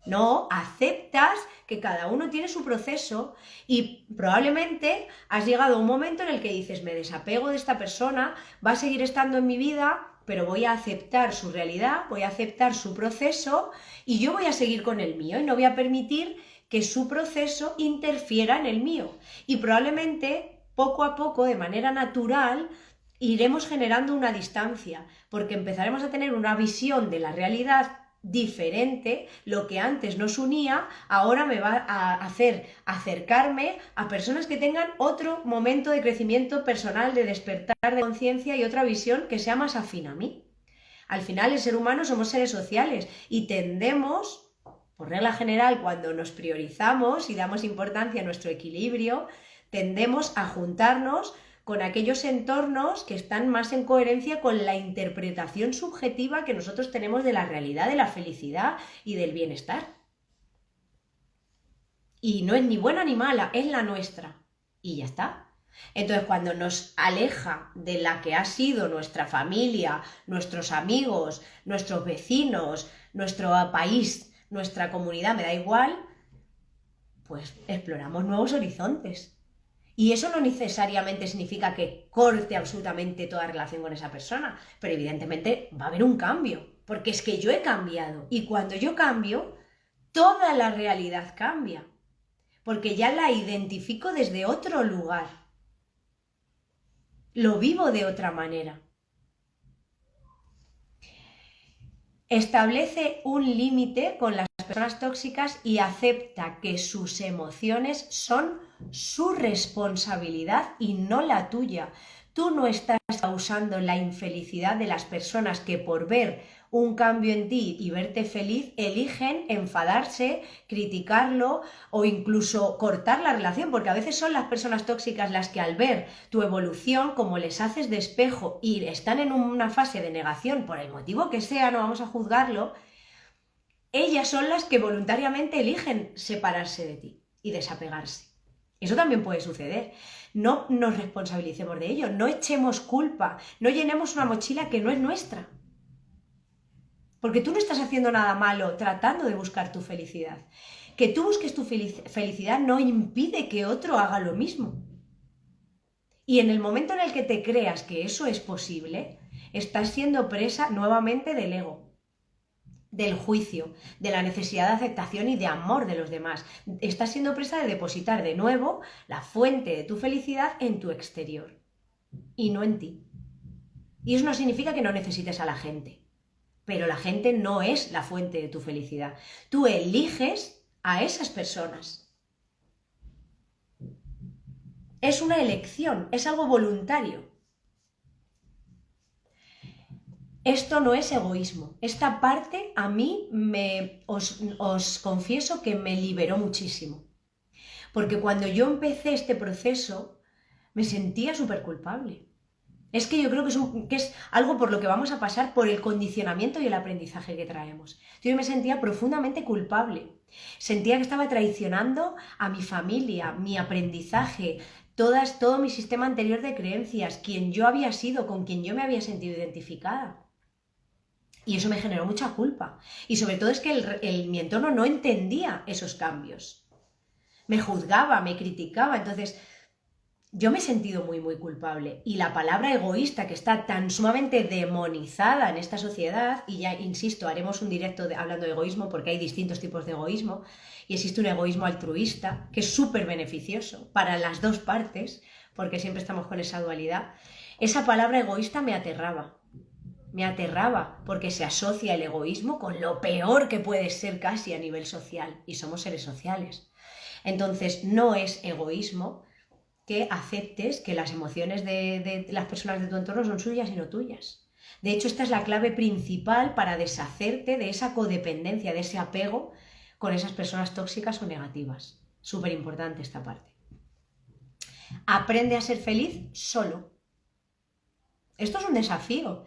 No, aceptas que cada uno tiene su proceso y probablemente has llegado a un momento en el que dices, me desapego de esta persona, va a seguir estando en mi vida, pero voy a aceptar su realidad, voy a aceptar su proceso y yo voy a seguir con el mío y no voy a permitir que su proceso interfiera en el mío. Y probablemente, poco a poco, de manera natural, iremos generando una distancia, porque empezaremos a tener una visión de la realidad diferente. Lo que antes nos unía, ahora me va a hacer acercarme a personas que tengan otro momento de crecimiento personal, de despertar de conciencia y otra visión que sea más afín a mí. Al final el ser humano somos seres sociales y tendemos, por regla general, cuando nos priorizamos y damos importancia a nuestro equilibrio, tendemos a juntarnos con aquellos entornos que están más en coherencia con la interpretación subjetiva que nosotros tenemos de la realidad, de la felicidad y del bienestar. Y no es ni buena ni mala, es la nuestra. Y ya está. Entonces, cuando nos aleja de la que ha sido nuestra familia, nuestros amigos, nuestros vecinos, nuestro país, nuestra comunidad, me da igual, pues exploramos nuevos horizontes. Y eso no necesariamente significa que corte absolutamente toda relación con esa persona, pero evidentemente va a haber un cambio, porque es que yo he cambiado. Y cuando yo cambio, toda la realidad cambia, porque ya la identifico desde otro lugar. Lo vivo de otra manera. Establece un límite con las personas tóxicas y acepta que sus emociones son su responsabilidad y no la tuya. Tú no estás causando la infelicidad de las personas que por ver un cambio en ti y verte feliz eligen enfadarse, criticarlo o incluso cortar la relación, porque a veces son las personas tóxicas las que al ver tu evolución, como les haces de espejo y están en una fase de negación por el motivo que sea, no vamos a juzgarlo, ellas son las que voluntariamente eligen separarse de ti y desapegarse. Eso también puede suceder. No nos responsabilicemos de ello, no echemos culpa, no llenemos una mochila que no es nuestra. Porque tú no estás haciendo nada malo tratando de buscar tu felicidad. Que tú busques tu felicidad no impide que otro haga lo mismo. Y en el momento en el que te creas que eso es posible, estás siendo presa nuevamente del ego, del juicio, de la necesidad de aceptación y de amor de los demás. Estás siendo presa de depositar de nuevo la fuente de tu felicidad en tu exterior y no en ti. Y eso no significa que no necesites a la gente, pero la gente no es la fuente de tu felicidad. Tú eliges a esas personas. Es una elección, es algo voluntario. Esto no es egoísmo. Esta parte a mí os confieso que me liberó muchísimo. Porque cuando yo empecé este proceso me sentía súper culpable. Es que yo creo que es algo por lo que vamos a pasar por el condicionamiento y el aprendizaje que traemos. Yo me sentía profundamente culpable. Sentía que estaba traicionando a mi familia, mi aprendizaje, todo mi sistema anterior de creencias, quien yo había sido, con quien yo me había sentido identificada. Y eso me generó mucha culpa. Y sobre todo es que mi entorno no entendía esos cambios. Me juzgaba, me criticaba. Entonces, yo me he sentido muy, muy culpable. Y la palabra egoísta, que está tan sumamente demonizada en esta sociedad, y ya insisto, haremos un directo hablando de egoísmo, porque hay distintos tipos de egoísmo, y existe un egoísmo altruista, que es súper beneficioso para las dos partes, porque siempre estamos con esa dualidad. Esa palabra egoísta me aterraba. Me aterraba porque se asocia el egoísmo con lo peor que puede ser casi a nivel social, y somos seres sociales. Entonces, no es egoísmo que aceptes que las emociones de las personas de tu entorno son suyas y no tuyas. De hecho, esta es la clave principal para deshacerte de esa codependencia, de ese apego con esas personas tóxicas o negativas. Súper importante esta parte. Aprende a ser feliz solo. Esto es un desafío.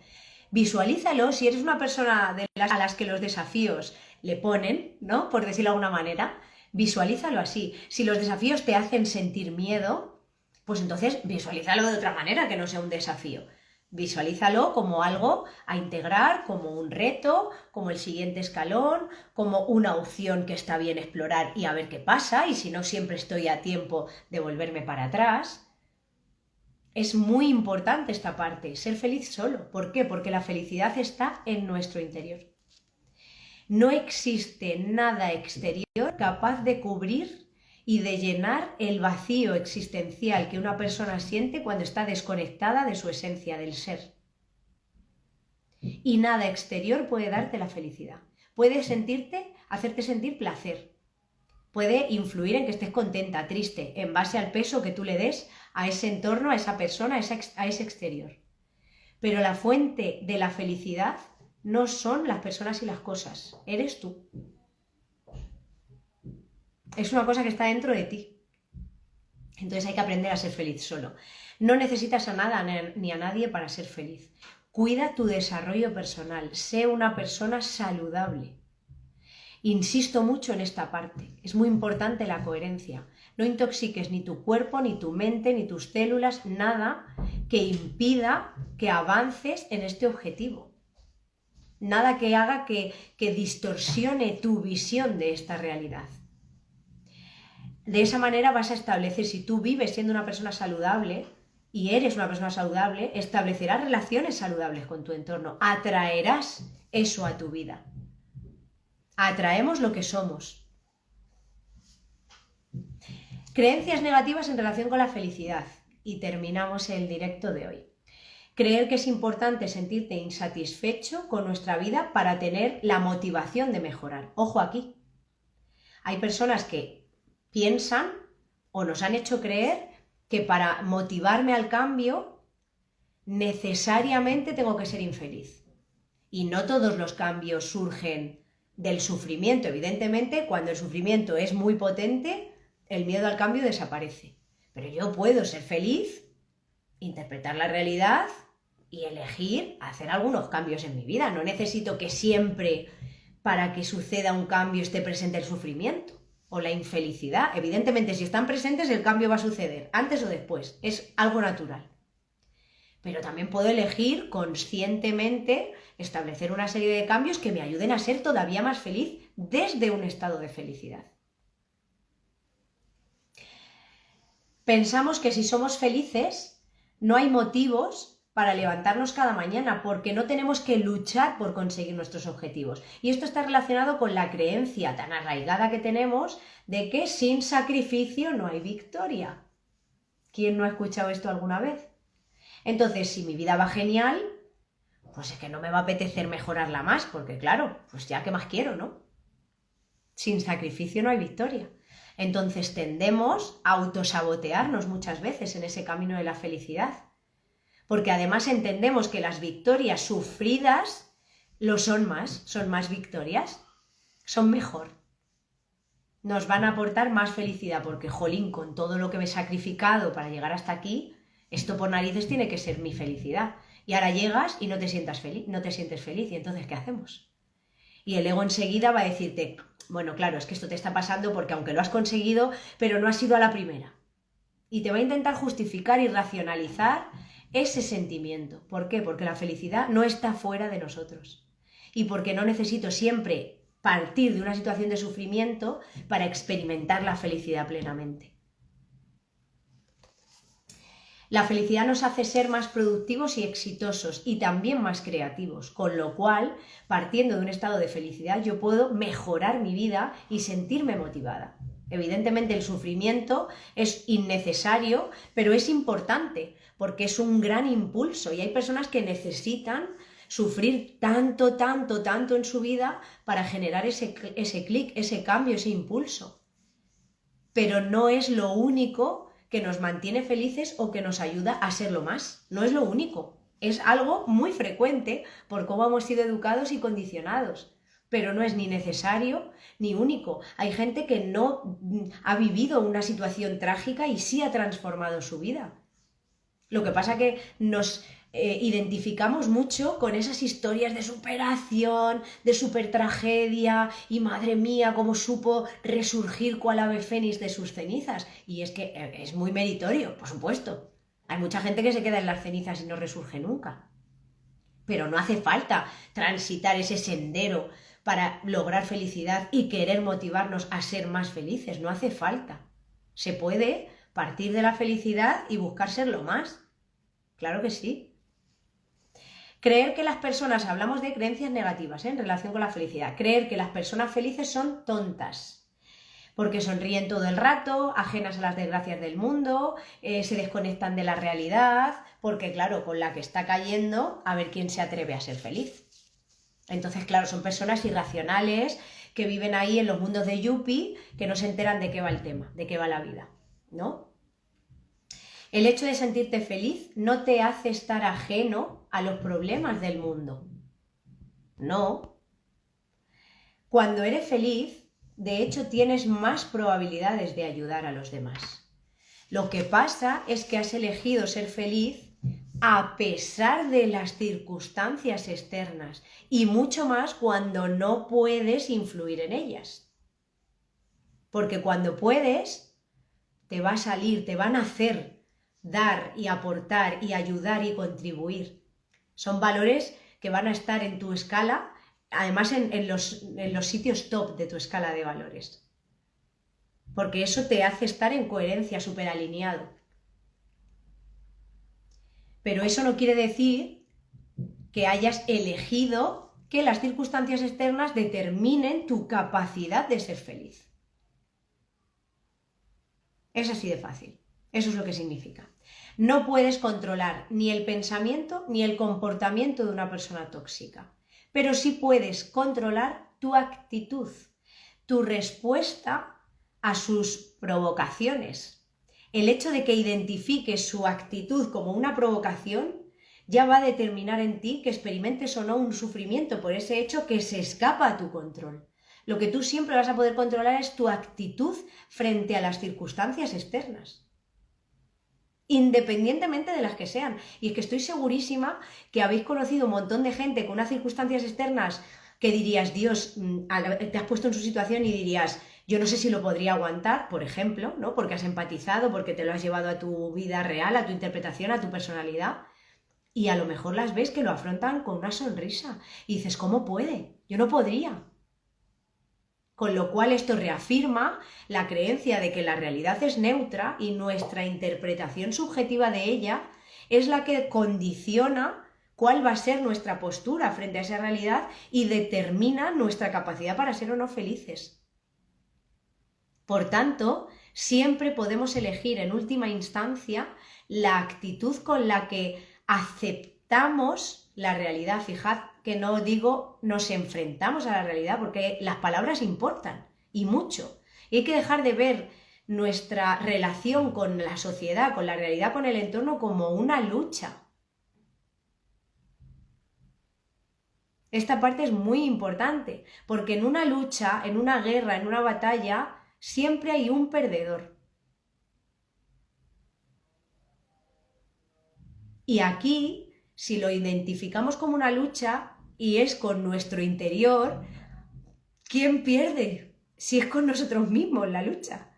Visualízalo si eres una persona a las que los desafíos le ponen, ¿no? Por decirlo de alguna manera, visualízalo así. Si los desafíos te hacen sentir miedo, pues entonces visualízalo de otra manera que no sea un desafío. Visualízalo como algo a integrar, como un reto, como el siguiente escalón, como una opción que está bien explorar y a ver qué pasa, y si no siempre estoy a tiempo de volverme para atrás. Es muy importante esta parte, ser feliz solo. ¿Por qué? Porque la felicidad está en nuestro interior. No existe nada exterior capaz de cubrir y de llenar el vacío existencial que una persona siente cuando está desconectada de su esencia, del ser. Y nada exterior puede darte la felicidad. Puede hacerte sentir placer. Puede influir en que estés contenta, triste, en base al peso que tú le des a ese entorno, a esa persona, a ese exterior. Pero la fuente de la felicidad No son las personas y las cosas, eres tú. Es una cosa que está dentro de ti. Entonces hay que aprender a ser feliz solo. No necesitas a nada ni a nadie para ser feliz. Cuida tu desarrollo personal, sé una persona saludable. Insisto mucho en esta parte, es muy importante la coherencia. No intoxiques ni tu cuerpo, ni tu mente, ni tus células, nada que impida que avances en este objetivo. Nada que haga que distorsione tu visión de esta realidad. De esa manera vas a establecer, si tú vives siendo una persona saludable y eres una persona saludable, establecerás relaciones saludables con tu entorno, atraerás eso a tu vida. Atraemos lo que somos. Creencias negativas en relación con la felicidad. Y terminamos el directo de hoy. Creer que es importante sentirte insatisfecho con nuestra vida para tener la motivación de mejorar. Ojo aquí. Hay personas que piensan o nos han hecho creer que para motivarme al cambio necesariamente tengo que ser infeliz. Y no todos los cambios surgen del sufrimiento. Evidentemente, cuando el sufrimiento es muy potente, el miedo al cambio desaparece. Pero yo puedo ser feliz, interpretar la realidad y elegir hacer algunos cambios en mi vida. No necesito que siempre, para que suceda un cambio, esté presente el sufrimiento o la infelicidad. Evidentemente, si están presentes, el cambio va a suceder, antes o después. Es algo natural. Pero también puedo elegir conscientemente establecer una serie de cambios que me ayuden a ser todavía más feliz desde un estado de felicidad. Pensamos que si somos felices, no hay motivos para levantarnos cada mañana, porque no tenemos que luchar por conseguir nuestros objetivos. Y esto está relacionado con la creencia tan arraigada que tenemos de que sin sacrificio no hay victoria. ¿Quién no ha escuchado esto alguna vez? Entonces, si mi vida va genial, pues es que no me va a apetecer mejorarla más, porque claro, pues ya qué más quiero, ¿no? Sin sacrificio no hay victoria. Entonces tendemos a autosabotearnos muchas veces en ese camino de la felicidad, porque además entendemos que las victorias sufridas son más victorias, son mejor. Nos van a aportar más felicidad, porque jolín, con todo lo que me he sacrificado para llegar hasta aquí, esto por narices tiene que ser mi felicidad. Y ahora llegas y no te sientes feliz, y entonces ¿qué hacemos? Y el ego enseguida va a decirte, bueno, claro, es que esto te está pasando porque aunque lo has conseguido, pero no has sido a la primera. Y te va a intentar justificar y racionalizar ese sentimiento. ¿Por qué? Porque la felicidad no está fuera de nosotros. Y porque no necesito siempre partir de una situación de sufrimiento para experimentar la felicidad plenamente. La felicidad nos hace ser más productivos y exitosos y también más creativos, con lo cual, partiendo de un estado de felicidad, yo puedo mejorar mi vida y sentirme motivada. Evidentemente el sufrimiento es innecesario, pero es importante porque es un gran impulso y hay personas que necesitan sufrir tanto en su vida para generar ese clic, ese cambio, ese impulso. Pero no es lo único que nos mantiene felices o que nos ayuda a serlo más. No es lo único. Es algo muy frecuente por cómo hemos sido educados y condicionados. Pero no es ni necesario ni único. Hay gente que no ha vivido una situación trágica y sí ha transformado su vida. Lo que pasa que nos identificamos mucho con esas historias de superación, de supertragedia y madre mía, cómo supo resurgir cual ave fénix de sus cenizas. Y es que es muy meritorio, por supuesto. Hay mucha gente que se queda en las cenizas y no resurge nunca. Pero no hace falta transitar ese sendero para lograr felicidad y querer motivarnos a ser más felices. No hace falta. Se puede partir de la felicidad y buscar serlo más. Claro que sí. Creer que las personas, hablamos de creencias negativas en relación con la felicidad, creer que las personas felices son tontas, porque sonríen todo el rato, ajenas a las desgracias del mundo, se desconectan de la realidad, porque claro, con la que está cayendo, a ver quién se atreve a ser feliz. Entonces, claro, son personas irracionales que viven ahí en los mundos de Yuppie, que no se enteran de qué va el tema, de qué va la vida, ¿no? El hecho de sentirte feliz no te hace estar ajeno a los problemas del mundo. No. Cuando eres feliz, de hecho, tienes más probabilidades de ayudar a los demás. Lo que pasa es que has elegido ser feliz a pesar de las circunstancias externas y mucho más cuando no puedes influir en ellas. Porque cuando puedes, te va a salir, te van a hacer dar y aportar y ayudar y contribuir. Son valores que van a estar en tu escala, además en los sitios top de tu escala de valores. Porque eso te hace estar en coherencia, súper alineado. Pero eso no quiere decir que hayas elegido que las circunstancias externas determinen tu capacidad de ser feliz. Es así de fácil. Eso es lo que significa. No puedes controlar ni el pensamiento ni el comportamiento de una persona tóxica, pero sí puedes controlar tu actitud, tu respuesta a sus provocaciones. El hecho de que identifiques su actitud como una provocación ya va a determinar en ti que experimentes o no un sufrimiento por ese hecho que se escapa a tu control. Lo que tú siempre vas a poder controlar es tu actitud frente a las circunstancias externas, independientemente de las que sean. Y es que estoy segurísima que habéis conocido un montón de gente con unas circunstancias externas que dirías, Dios, te has puesto en su situación y dirías, yo no sé si lo podría aguantar, por ejemplo, ¿no? Porque has empatizado, porque te lo has llevado a tu vida real, a tu interpretación, a tu personalidad. Y a lo mejor las ves que lo afrontan con una sonrisa. Y dices, ¿cómo puede? Yo no podría. Con lo cual esto reafirma la creencia de que la realidad es neutra y nuestra interpretación subjetiva de ella es la que condiciona cuál va a ser nuestra postura frente a esa realidad y determina nuestra capacidad para ser o no felices. Por tanto, siempre podemos elegir en última instancia la actitud con la que aceptamos la realidad. Fijad que no digo nos enfrentamos a la realidad, porque las palabras importan y mucho. Y hay que dejar de ver nuestra relación con la sociedad, con la realidad, con el entorno como una lucha. Esta parte es muy importante, porque en una lucha, en una guerra, en una batalla, siempre hay un perdedor. Y aquí, si lo identificamos como una lucha y es con nuestro interior, ¿quién pierde? Si es con nosotros mismos la lucha.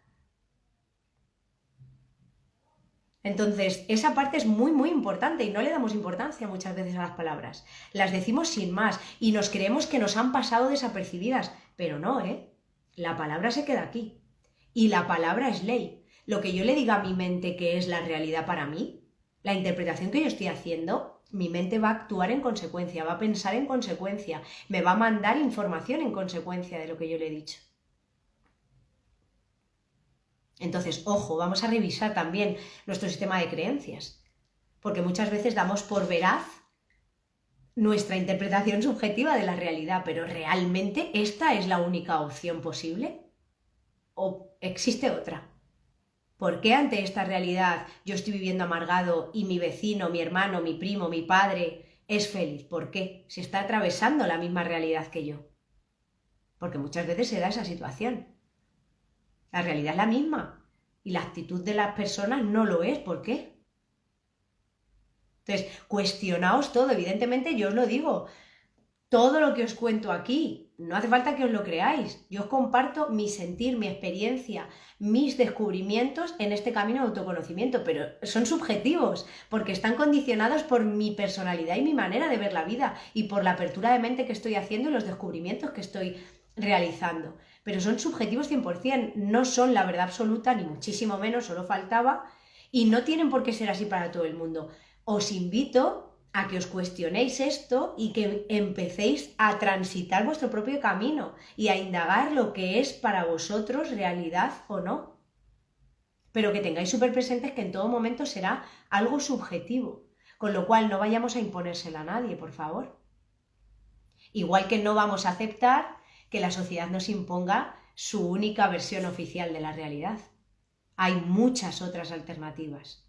Entonces, esa parte es muy, muy importante y no le damos importancia muchas veces a las palabras. Las decimos sin más y nos creemos que nos han pasado desapercibidas, pero no, ¿eh? La palabra se queda aquí y la palabra es ley. Lo que yo le diga a mi mente que es la realidad para mí, la interpretación que yo estoy haciendo, mi mente va a actuar en consecuencia, va a pensar en consecuencia, me va a mandar información en consecuencia de lo que yo le he dicho. Entonces, ojo, vamos a revisar también nuestro sistema de creencias, porque muchas veces damos por veraz nuestra interpretación subjetiva de la realidad, pero ¿realmente esta es la única opción posible? ¿O existe otra? ¿Por qué ante esta realidad yo estoy viviendo amargado y mi vecino, mi hermano, mi primo, mi padre es feliz? ¿Por qué? Si está atravesando la misma realidad que yo. Porque muchas veces se da esa situación. La realidad es la misma y la actitud de las personas no lo es. ¿Por qué? Entonces, cuestionaos todo. Evidentemente, yo os lo digo. Todo lo que os cuento aquí, no hace falta que os lo creáis. Yo os comparto mi sentir, mi experiencia, mis descubrimientos en este camino de autoconocimiento, pero son subjetivos porque están condicionados por mi personalidad y mi manera de ver la vida y por la apertura de mente que estoy haciendo y los descubrimientos que estoy realizando. Pero son subjetivos 100%, no son la verdad absoluta, ni muchísimo menos, solo faltaba, y no tienen por qué ser así para todo el mundo. Os invito a que os cuestionéis esto y que empecéis a transitar vuestro propio camino y a indagar lo que es para vosotros realidad o no. Pero que tengáis súper presentes que en todo momento será algo subjetivo, con lo cual no vayamos a imponérsela a nadie, por favor. Igual que no vamos a aceptar que la sociedad nos imponga su única versión oficial de la realidad. Hay muchas otras alternativas.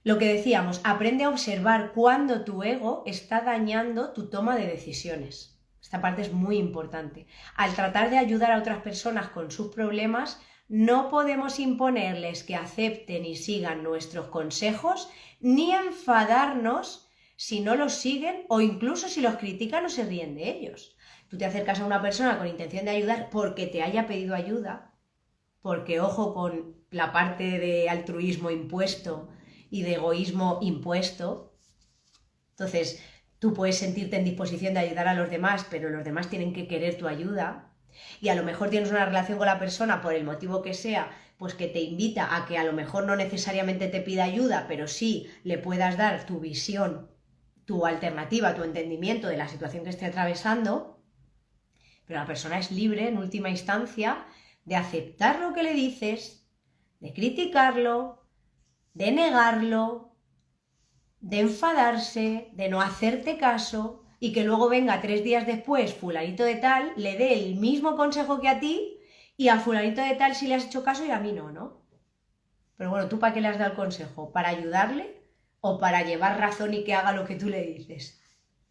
Lo que decíamos, aprende a observar cuando tu ego está dañando tu toma de decisiones. Esta parte es muy importante. Al tratar de ayudar a otras personas con sus problemas, no podemos imponerles que acepten y sigan nuestros consejos, ni enfadarnos si no los siguen o incluso si los critican o se ríen de ellos. Tú te acercas a una persona con intención de ayudar porque te haya pedido ayuda, porque ojo con la parte de altruismo impuesto y de egoísmo impuesto. Entonces, tú puedes sentirte en disposición de ayudar a los demás, pero los demás tienen que querer tu ayuda. Y a lo mejor tienes una relación con la persona por el motivo que sea, pues que te invita a que a lo mejor no necesariamente te pida ayuda, pero sí le puedas dar tu visión, tu alternativa, tu entendimiento de la situación que esté atravesando. Pero la persona es libre, en última instancia, de aceptar lo que le dices, de criticarlo, de negarlo, de enfadarse, de no hacerte caso y que luego venga 3 días después fulanito de tal, le dé el mismo consejo que a ti y a fulanito de tal sí le has hecho caso y a mí no, ¿no? Pero bueno, ¿tú para qué le has dado el consejo? ¿Para ayudarle o para llevar razón y que haga lo que tú le dices?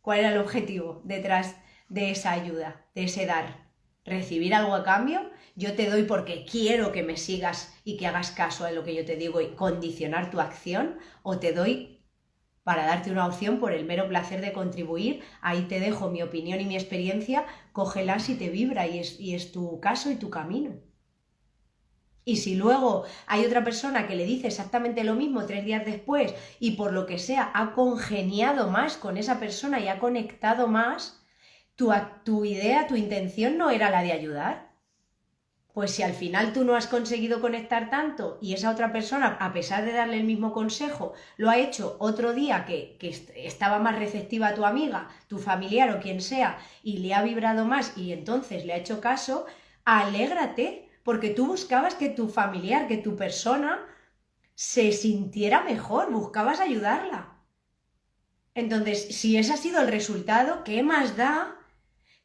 ¿Cuál era el objetivo detrás de esa ayuda, de ese dar? ¿Recibir algo a cambio? Yo te doy porque quiero que me sigas y que hagas caso a lo que yo te digo y condicionar tu acción, o te doy para darte una opción por el mero placer de contribuir. Ahí te dejo mi opinión y mi experiencia, cógela si te vibra y es tu caso y tu camino. Y si luego hay otra persona que le dice exactamente lo mismo 3 días después y por lo que sea ha congeniado más con esa persona y ha conectado más, tu idea, tu intención no era la de ayudar. Pues si al final tú no has conseguido conectar tanto y esa otra persona, a pesar de darle el mismo consejo, lo ha hecho otro día que estaba más receptiva a tu amiga, tu familiar o quien sea, y le ha vibrado más y entonces le ha hecho caso, alégrate, porque tú buscabas que tu familiar, que tu persona se sintiera mejor, buscabas ayudarla. Entonces, si ese ha sido el resultado, ¿qué más da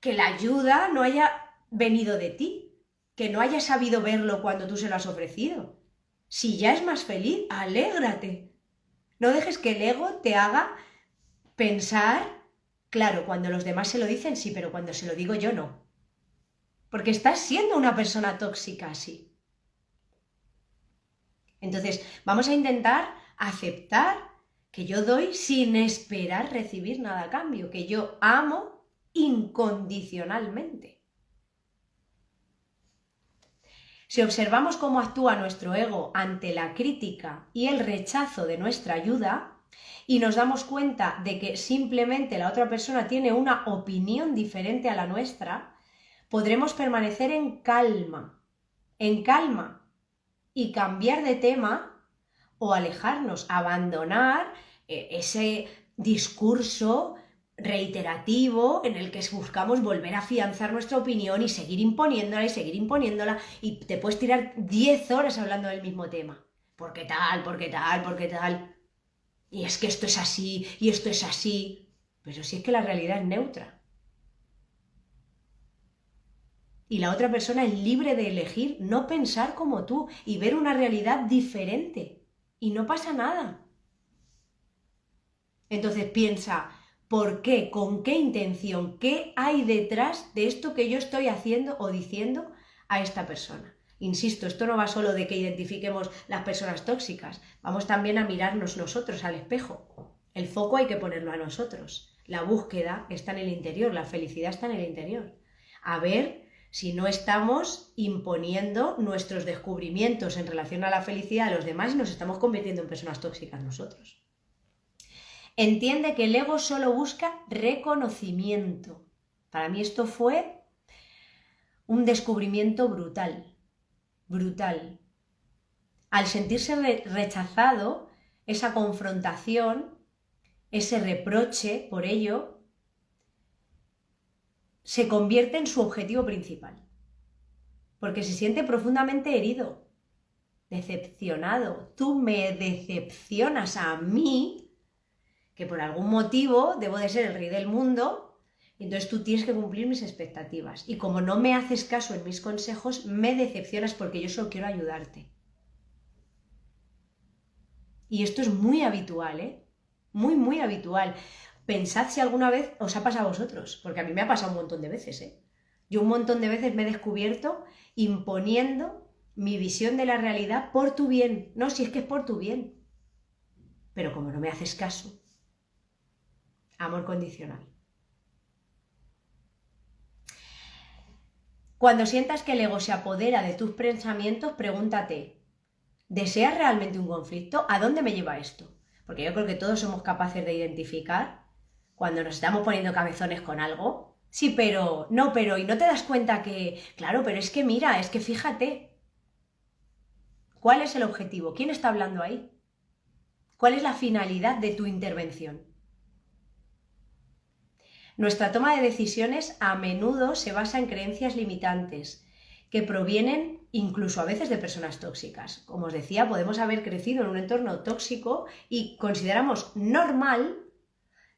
que la ayuda no haya venido de ti? Que no hayas sabido verlo cuando tú se lo has ofrecido. Si ya es más feliz, alégrate. No dejes que el ego te haga pensar, claro, cuando los demás se lo dicen sí, pero cuando se lo digo yo no. Porque estás siendo una persona tóxica así. Entonces, vamos a intentar aceptar que yo doy sin esperar recibir nada a cambio, que yo amo incondicionalmente. Si observamos cómo actúa nuestro ego ante la crítica y el rechazo de nuestra ayuda y nos damos cuenta de que simplemente la otra persona tiene una opinión diferente a la nuestra, podremos permanecer en calma y cambiar de tema o alejarnos, abandonar ese discurso reiterativo en el que buscamos volver a afianzar nuestra opinión y seguir imponiéndola y te puedes tirar 10 horas hablando del mismo tema. ¿Por qué tal? ¿Por qué tal? ¿Por qué tal? Y es que esto es así y esto es así. Pero si es que la realidad es neutra. Y la otra persona es libre de elegir no pensar como tú y ver una realidad diferente. Y no pasa nada. Entonces piensa, ¿por qué? ¿Con qué intención? ¿Qué hay detrás de esto que yo estoy haciendo o diciendo a esta persona? Insisto, esto no va solo de que identifiquemos las personas tóxicas, vamos también a mirarnos nosotros al espejo. El foco hay que ponerlo a nosotros. La búsqueda está en el interior, la felicidad está en el interior. A ver si no estamos imponiendo nuestros descubrimientos en relación a la felicidad a los demás y nos estamos convirtiendo en personas tóxicas nosotros. Entiende que el ego solo busca reconocimiento. Para mí esto fue un descubrimiento brutal, brutal. Al sentirse rechazado, esa confrontación, ese reproche por ello, se convierte en su objetivo principal. Porque se siente profundamente herido, decepcionado. Tú me decepcionas a mí, que por algún motivo debo de ser el rey del mundo, y entonces tú tienes que cumplir mis expectativas. Y como no me haces caso en mis consejos, me decepcionas porque yo solo quiero ayudarte. Y esto es muy habitual, ¿eh? Muy, muy habitual. Pensad si alguna vez os ha pasado a vosotros, porque a mí me ha pasado un montón de veces, ¿eh? Yo un montón de veces me he descubierto imponiendo mi visión de la realidad por tu bien. No, si es que es por tu bien. Pero como no me haces caso, amor condicional. Cuando sientas que el ego se apodera de tus pensamientos, pregúntate, ¿deseas realmente un conflicto? ¿A dónde me lleva esto? Porque yo creo que todos somos capaces de identificar cuando nos estamos poniendo cabezones con algo. Sí, pero, no, pero, y no te das cuenta que, claro, pero es que mira, es que fíjate, ¿cuál es el objetivo? ¿Quién está hablando ahí? ¿Cuál es la finalidad de tu intervención? Nuestra toma de decisiones a menudo se basa en creencias limitantes que provienen incluso a veces de personas tóxicas. Como os decía, podemos haber crecido en un entorno tóxico y consideramos normal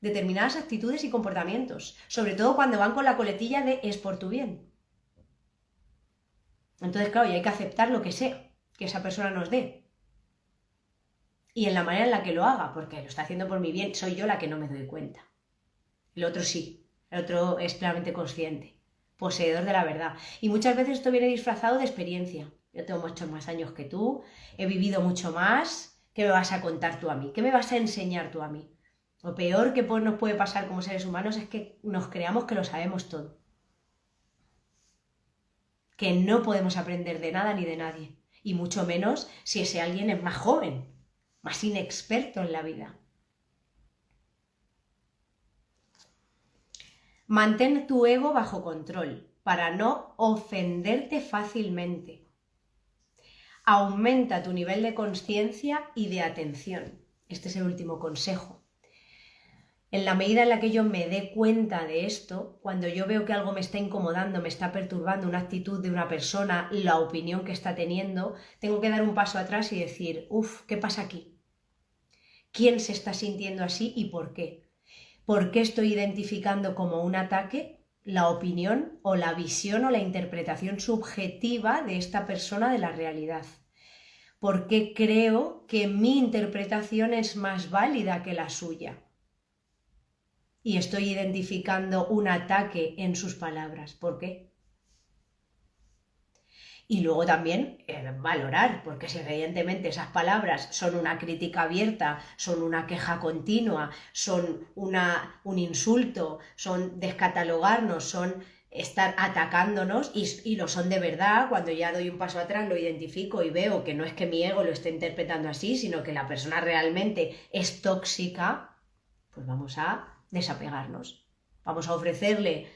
determinadas actitudes y comportamientos, sobre todo cuando van con la coletilla de es por tu bien. Entonces, claro, y hay que aceptar lo que sea que esa persona nos dé. Y en la manera en la que lo haga, porque lo está haciendo por mi bien, soy yo la que no me doy cuenta. El otro sí, el otro es plenamente consciente, poseedor de la verdad. Y muchas veces esto viene disfrazado de experiencia. Yo tengo muchos más años que tú, he vivido mucho más. ¿Qué me vas a contar tú a mí? ¿Qué me vas a enseñar tú a mí? Lo peor que nos puede pasar como seres humanos es que nos creamos que lo sabemos todo. Que no podemos aprender de nada ni de nadie. Y mucho menos si ese alguien es más joven, más inexperto en la vida. Mantén tu ego bajo control para no ofenderte fácilmente. Aumenta tu nivel de conciencia y de atención. Este es el último consejo. En la medida en la que yo me dé cuenta de esto, cuando yo veo que algo me está incomodando, me está perturbando una actitud de una persona, la opinión que está teniendo, tengo que dar un paso atrás y decir, ¿qué pasa aquí? ¿Quién se está sintiendo así y por qué? ¿Por qué estoy identificando como un ataque la opinión o la visión o la interpretación subjetiva de esta persona de la realidad? ¿Por qué creo que mi interpretación es más válida que la suya? Y estoy identificando un ataque en sus palabras. ¿Por qué? Y luego también valorar, porque si evidentemente esas palabras son una crítica abierta, son una queja continua, son un insulto, son descatalogarnos, son estar atacándonos y lo son de verdad, cuando ya doy un paso atrás lo identifico y veo que no es que mi ego lo esté interpretando así, sino que la persona realmente es tóxica, pues vamos a desapegarnos. Vamos a ofrecerle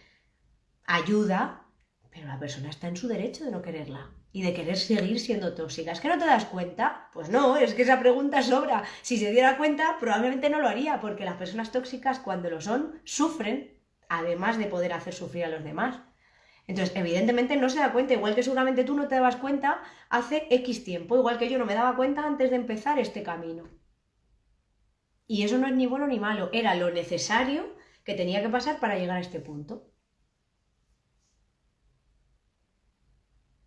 ayuda, pero la persona está en su derecho de no quererla y de querer seguir siendo tóxica. ¿Es que no te das cuenta? Pues no, es que esa pregunta sobra. Si se diera cuenta, probablemente no lo haría, porque las personas tóxicas, cuando lo son, sufren, además de poder hacer sufrir a los demás. Entonces, evidentemente no se da cuenta, igual que seguramente tú no te dabas cuenta hace X tiempo, igual que yo no me daba cuenta antes de empezar este camino. Y eso no es ni bueno ni malo, era lo necesario que tenía que pasar para llegar a este punto.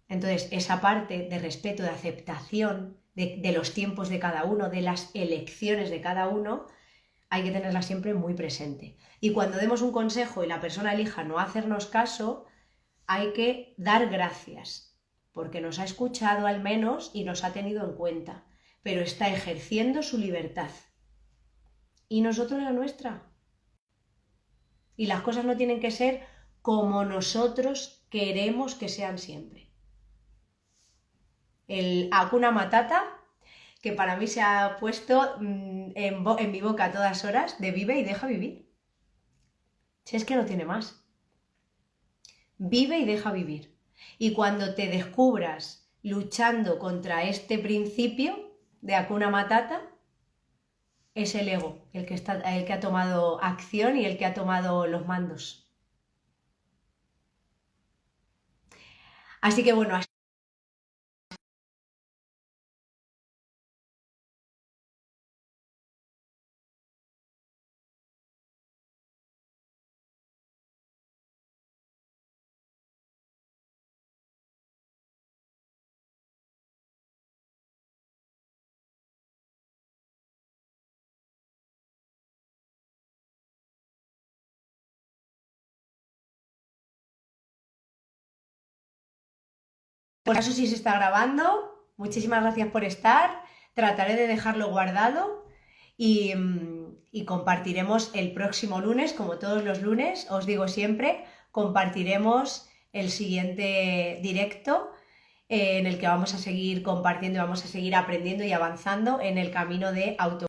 Entonces, esa parte de respeto, de aceptación de los tiempos de cada uno, de las elecciones de cada uno, hay que tenerla siempre muy presente. Y cuando demos un consejo y la persona elija no hacernos caso, hay que dar gracias, porque nos ha escuchado al menos y nos ha tenido en cuenta, pero está ejerciendo su libertad. Y nosotros la nuestra. Y las cosas no tienen que ser como nosotros queremos que sean siempre. El Hakuna Matata, que para mí se ha puesto en mi boca a todas horas, de vive y deja vivir. Si es que no tiene más. Vive y deja vivir. Y cuando te descubras luchando contra este principio de Hakuna Matata, es el ego el que ha tomado acción y el que ha tomado los mandos. Así que bueno, Por eso sí se está grabando. Muchísimas gracias por estar. Trataré de dejarlo guardado y compartiremos el próximo lunes, como todos los lunes, os digo siempre, compartiremos el siguiente directo en el que vamos a seguir compartiendo y vamos a seguir aprendiendo y avanzando en el camino de auto.